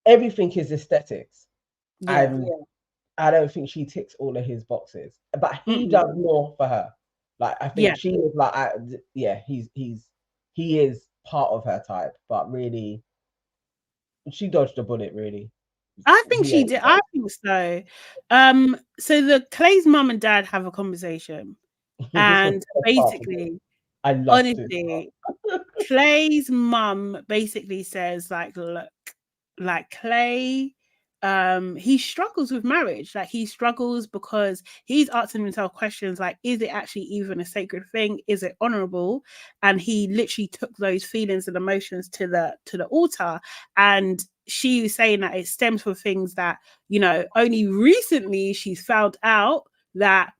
everything is aesthetics, and I don't think she ticks all of his boxes. But he does more for her. Like, I think she is like, he is part of her type, but really, she dodged a bullet, really. I think she did. I think so. So the Clay's mum and dad have a conversation, and basically, I love honestly, Clay's mum basically says, like, look, like, Clay, he struggles with marriage. Like, he struggles because he's asking himself questions like, is it actually even a sacred thing? Is it honorable? And he literally took those feelings and emotions to the altar. And she was saying that it stems from things that, you know, only recently she's found out that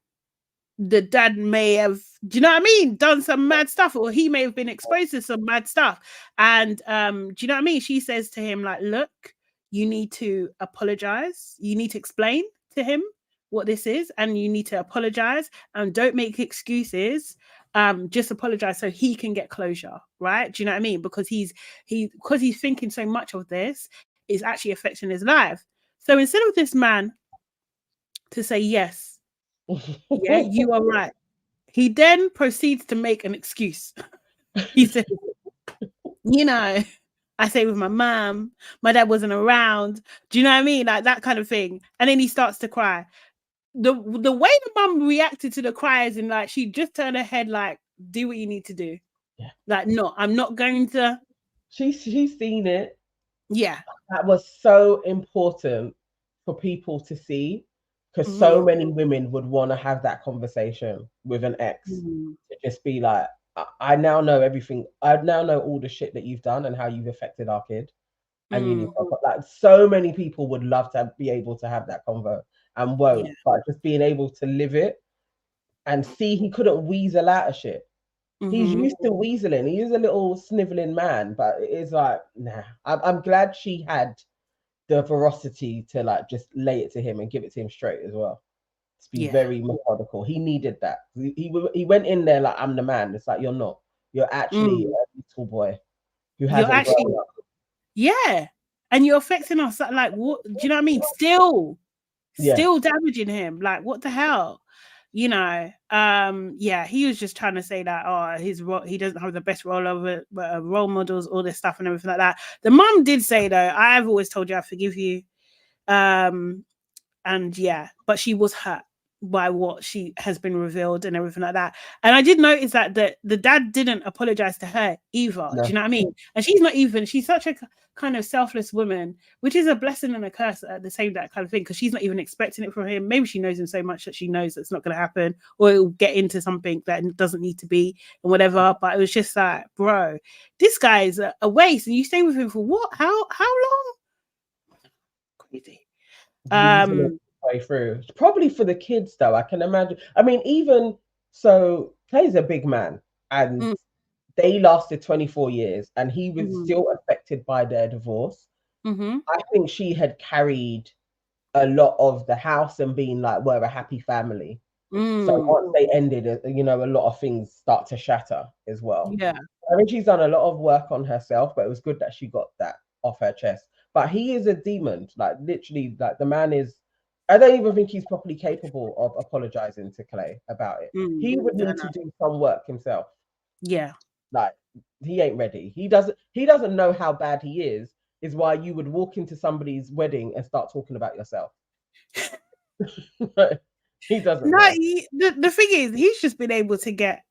the dad may have, do you know what I mean, done some mad stuff, or he may have been exposed to some mad stuff. And do you know what I mean? She says to him, like, look, you need to apologize. You need to explain to him what this is, and you need to apologize, and don't make excuses. Just apologize so he can get closure, right? Do you know what I mean? Because he's thinking so much of this is actually affecting his life. So instead of this man to say, yes, yeah, you are right, he then proceeds to make an excuse. He says, you know, I stayed with my mom, my dad wasn't around. Do you know what I mean? Like, that kind of thing. And then he starts to cry. The way the mum reacted to the cries, and like, she just turned her head, like, do what you need to do. Yeah. Like, no, I'm not going to. She's seen it. Yeah. That was so important for people to see, because so many women would want to have that conversation with an ex. To just be like, I now know everything. I now know all the shit that you've done and how you've affected our kid. And you need to, like, so many people would love to be able to have that convo and won't, but just being able to live it and see he couldn't weasel out of shit. He's used to weaseling. He is a little sniveling man, but it is like, nah. I'm glad she had the veracity to, like, just lay it to him and give it to him straight as well. To be very methodical. He needed that. He went in there like, I'm the man. It's like, you're not. You're actually a little boy who hasn't grown up. Yeah. And you're affecting us. Like, what? Do you know what I mean? Still damaging him. Like, what the hell? You know, he was just trying to say that, oh, he doesn't have the best role models, all this stuff and everything like that. The mum did say, though, I've always told you I forgive you. And but she was hurt by what she has been revealed and everything like that. And I did notice that the dad didn't apologize to her either. No. Do you know what I mean? And she's such a kind of selfless woman, which is a blessing and a curse at the same time, kind of thing, because she's not even expecting it from him. Maybe she knows him so much that she knows it's not going to happen, or it'll get into something that doesn't need to be and whatever. But it was just like, bro, this guy is a waste, and you stay with him for what? How long? Crazy. Way through, probably for the kids, though. I can imagine. I mean, even so, Clay's a big man, and they lasted 24 years, and he was still affected by their divorce. I think she had carried a lot of the house and being like, we're a happy family. So once they ended, you know, a lot of things start to shatter as well. Yeah, I mean, she's done a lot of work on herself, but it was good that she got that off her chest. But he is a demon, like, literally, like, the man is. I don't even think he's properly capable of apologizing to Clay about it. He would need to do some work himself. Yeah. Like, he ain't ready. He doesn't know how bad he is why you would walk into somebody's wedding and start talking about yourself. He doesn't know. The thing is, he's just been able to get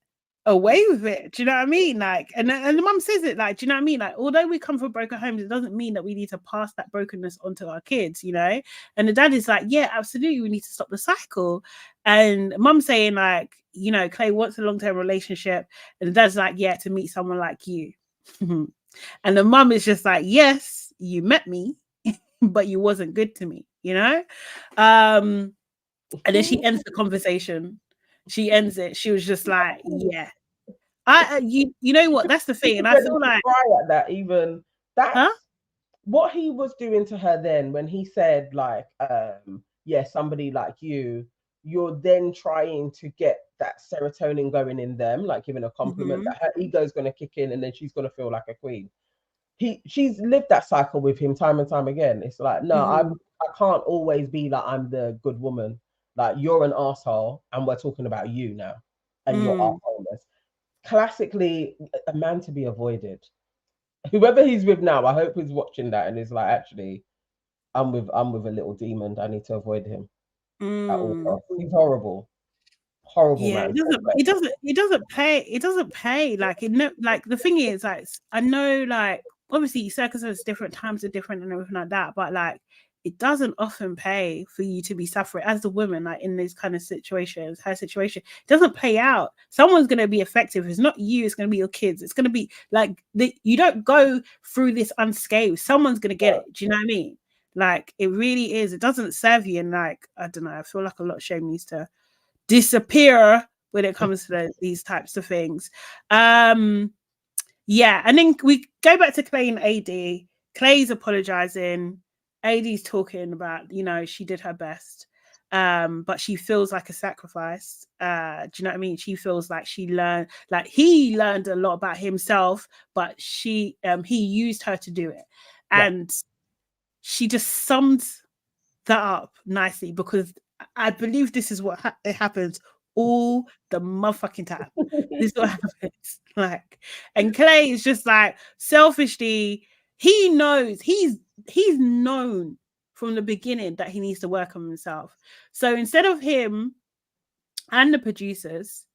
away with it. Do you know what I mean? Like, and the mum says it, like, do you know what I mean? Like, although we come from broken homes, it doesn't mean that we need to pass that brokenness onto our kids, you know? And the dad is like, yeah, absolutely, we need to stop the cycle. And mum saying, like, you know, Clay wants a long-term relationship, and the dad's like, yeah, to meet someone like you. And the mum is just like, yes, you met me, but you wasn't good to me, you know? And then she ends the conversation. she ends it. She was just like, yeah. You know what? That's the thing, and I feel like cry at that. Even that's huh? what he was doing to her then when he said like, yeah, somebody like you're then trying to get that serotonin going in them, like giving a compliment that her ego's going to kick in and then she's going to feel like a queen. She's lived that cycle with him time and time again. It's like, no, I can't always be like I'm the good woman. Like, you're an asshole and we're talking about you now and you're assholeness. Classically a man to be avoided. Whoever he's with now, I hope he's watching that and is like, actually, I'm with a little demon. I need to avoid him at all costs. He's horrible. Horrible man. It doesn't pay. Like like the thing is, like, I know, like, obviously circumstances different, times are different and everything like that, but like it doesn't often pay for you to be suffering as a woman, like in these kind of situations. Her situation doesn't play out. Someone's going to be affected. If it's not you, it's going to be your kids. It's going to be like you don't go through this unscathed. Someone's going to get it. Do you know what I mean? Like, it really is. It doesn't serve you. And like, I don't know, I feel like a lot of shame needs to disappear when it comes to these types of things. Yeah, and then we go back to Clay and AD. Clay's apologizing. AD's talking about, you know, she did her best, but she feels like a sacrifice. Do you know what I mean? She feels like he learned a lot about himself, but he used her to do it. And she just summed that up nicely, because I believe this is what happens all the motherfucking time. This is what happens. Like, and Clay is just like, selfishly, he knows, he's known from the beginning that he needs to work on himself. So instead of him and the producers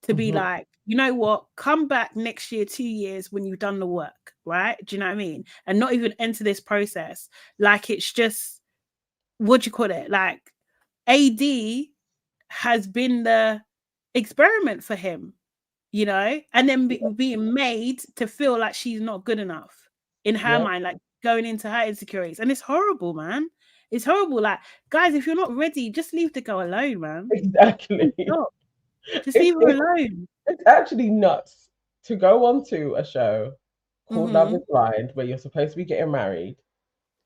to be like, you know what, come back next year, 2 years, when you've done the work, right? Do you know what I mean? And not even enter this process. Like, it's just, what do you call it? Like, AD has been the experiment for him, you know, and then being made to feel like she's not good enough in her mind, like going into her insecurities. And it's horrible, man. It's horrible. Like, guys, if you're not ready, just leave the girl alone, man. Exactly. Just leave her alone. It's actually nuts to go onto a show called Love is Blind, where you're supposed to be getting married,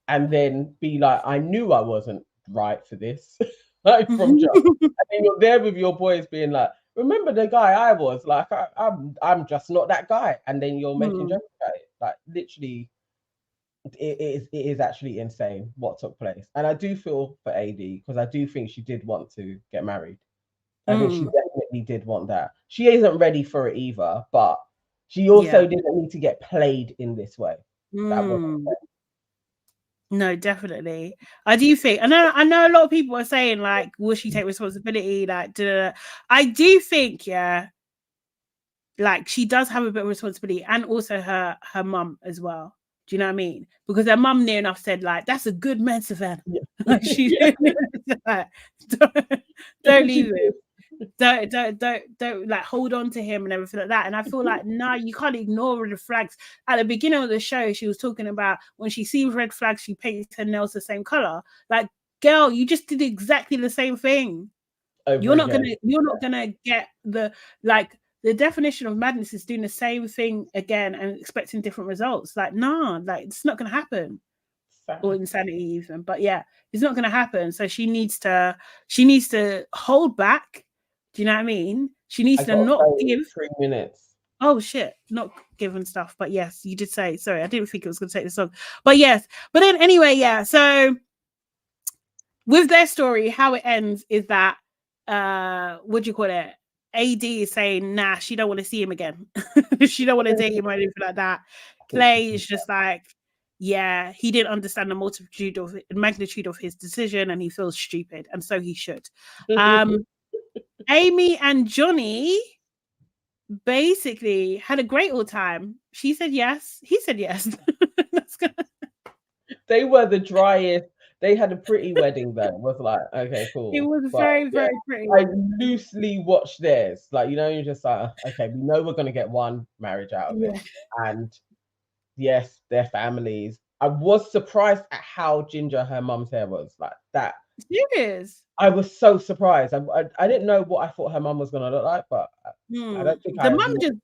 and then be like, I knew I wasn't right for this. Like, from jump. And then you're there with your boys being like, remember the guy I was? Like, I'm just not that guy. And then you're making jokes about it. Like, literally, it is actually insane what took place. And I do feel for AD, because I do think she did want to get married. I think she definitely did want that. She isn't ready for it either, but she also didn't need to get played in this way. That wasn't fair. No, definitely. I do think, I know a lot of people are saying, like, will she take responsibility? Like, I do think, like, she does have a bit of responsibility, and also her mum as well. Do you know what I mean? Because her mum near enough said, like, that's a good man, Savannah. Like, she like, don't leave him. Don't like hold on to him and everything like that. And I feel like, no, you can't ignore the flags. At the beginning of the show, she was talking about when she sees red flags, she paints her nails the same color. Like, girl, you just did exactly the same thing. You're not gonna get the definition of madness is doing the same thing again and expecting different results. Like, nah, like, it's not gonna happen. Or insanity even. But yeah, it's not gonna happen. So she needs to hold back. Do you know what I mean? She needs to not give 3 minutes. Oh shit, not given stuff. But yes, you did say. Sorry, I didn't think it was going to take this long. But yes, but then anyway, yeah. So with their story, how it ends is that what do you call it? AD is saying, nah, she don't want to see him again. She don't want to date him or anything like that. Clay is just like, yeah, he didn't understand the magnitude of his decision, and he feels stupid, and so he should. Amy and Johnny basically had a great old time. She said yes. He said yes. They were the driest. They had a pretty wedding though. It was like, okay, cool. It was very, very pretty. I loosely watched theirs. Like, you know, you're just like, okay, we know we're going to get one marriage out of it. And yes, their families. I was surprised at how ginger her mum's hair was. Like, that Serious? I was so surprised. I didn't know what I thought her mum was gonna look like, but I don't think The mum just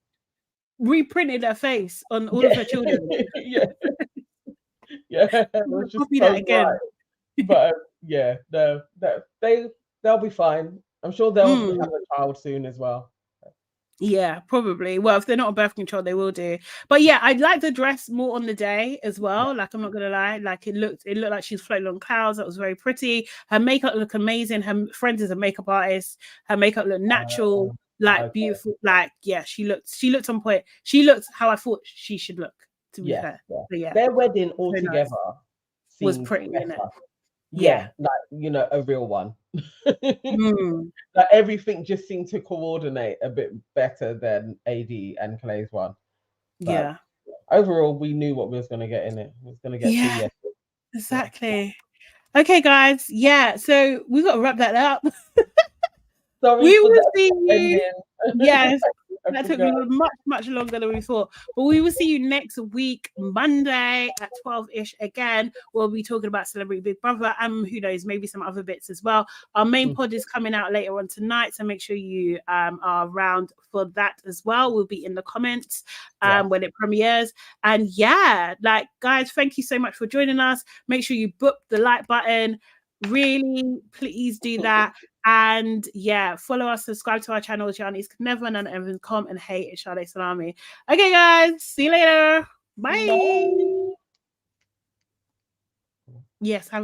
reprinted her face on all of her children. yeah, yeah, it was just Copy so that again. right. But yeah, no, they'll be fine. I'm sure they'll have a child soon as well. Yeah, probably. Well, if they're not on birth control, they will do. But yeah, I'd like the dress more on the day as well. Yeah. Like, I'm not gonna lie. Like, it looked like she's floating on clouds. That was very pretty. Her makeup looked amazing. Her friend is a makeup artist. Her makeup looked natural, like beautiful. Like, yeah, she looked on point. She looked how I thought she should look, to be fair. Yeah. So, yeah, Their wedding very altogether nice. Was pretty, better. innit? Yeah, like a real one. Like everything just seemed to coordinate a bit better than AD and Clay's one. But yeah. overall, we knew what we was gonna get in it. We was gonna get 2 yeses. Exactly. Okay, guys. Yeah, so we got to wrap that up. Sorry We for will that see you. ending. Yes, that took forgot. much longer than we thought. But we will see you next week, Monday at 12-ish. Again, we'll be talking about Celebrity Big Brother and who knows, maybe some other bits as well. Our main pod is coming out later on tonight, so make sure you are around for that as well. We'll be in the comments when it premieres. And yeah, like, guys, thank you so much for joining us. Make sure you book the like button. Really, please do that. And yeah, follow us, subscribe to our channel, Gianni's Never None Evans.com, and hey, it's Sade Salami. Okay, guys, see you later. Bye. Bye. Yes, have a great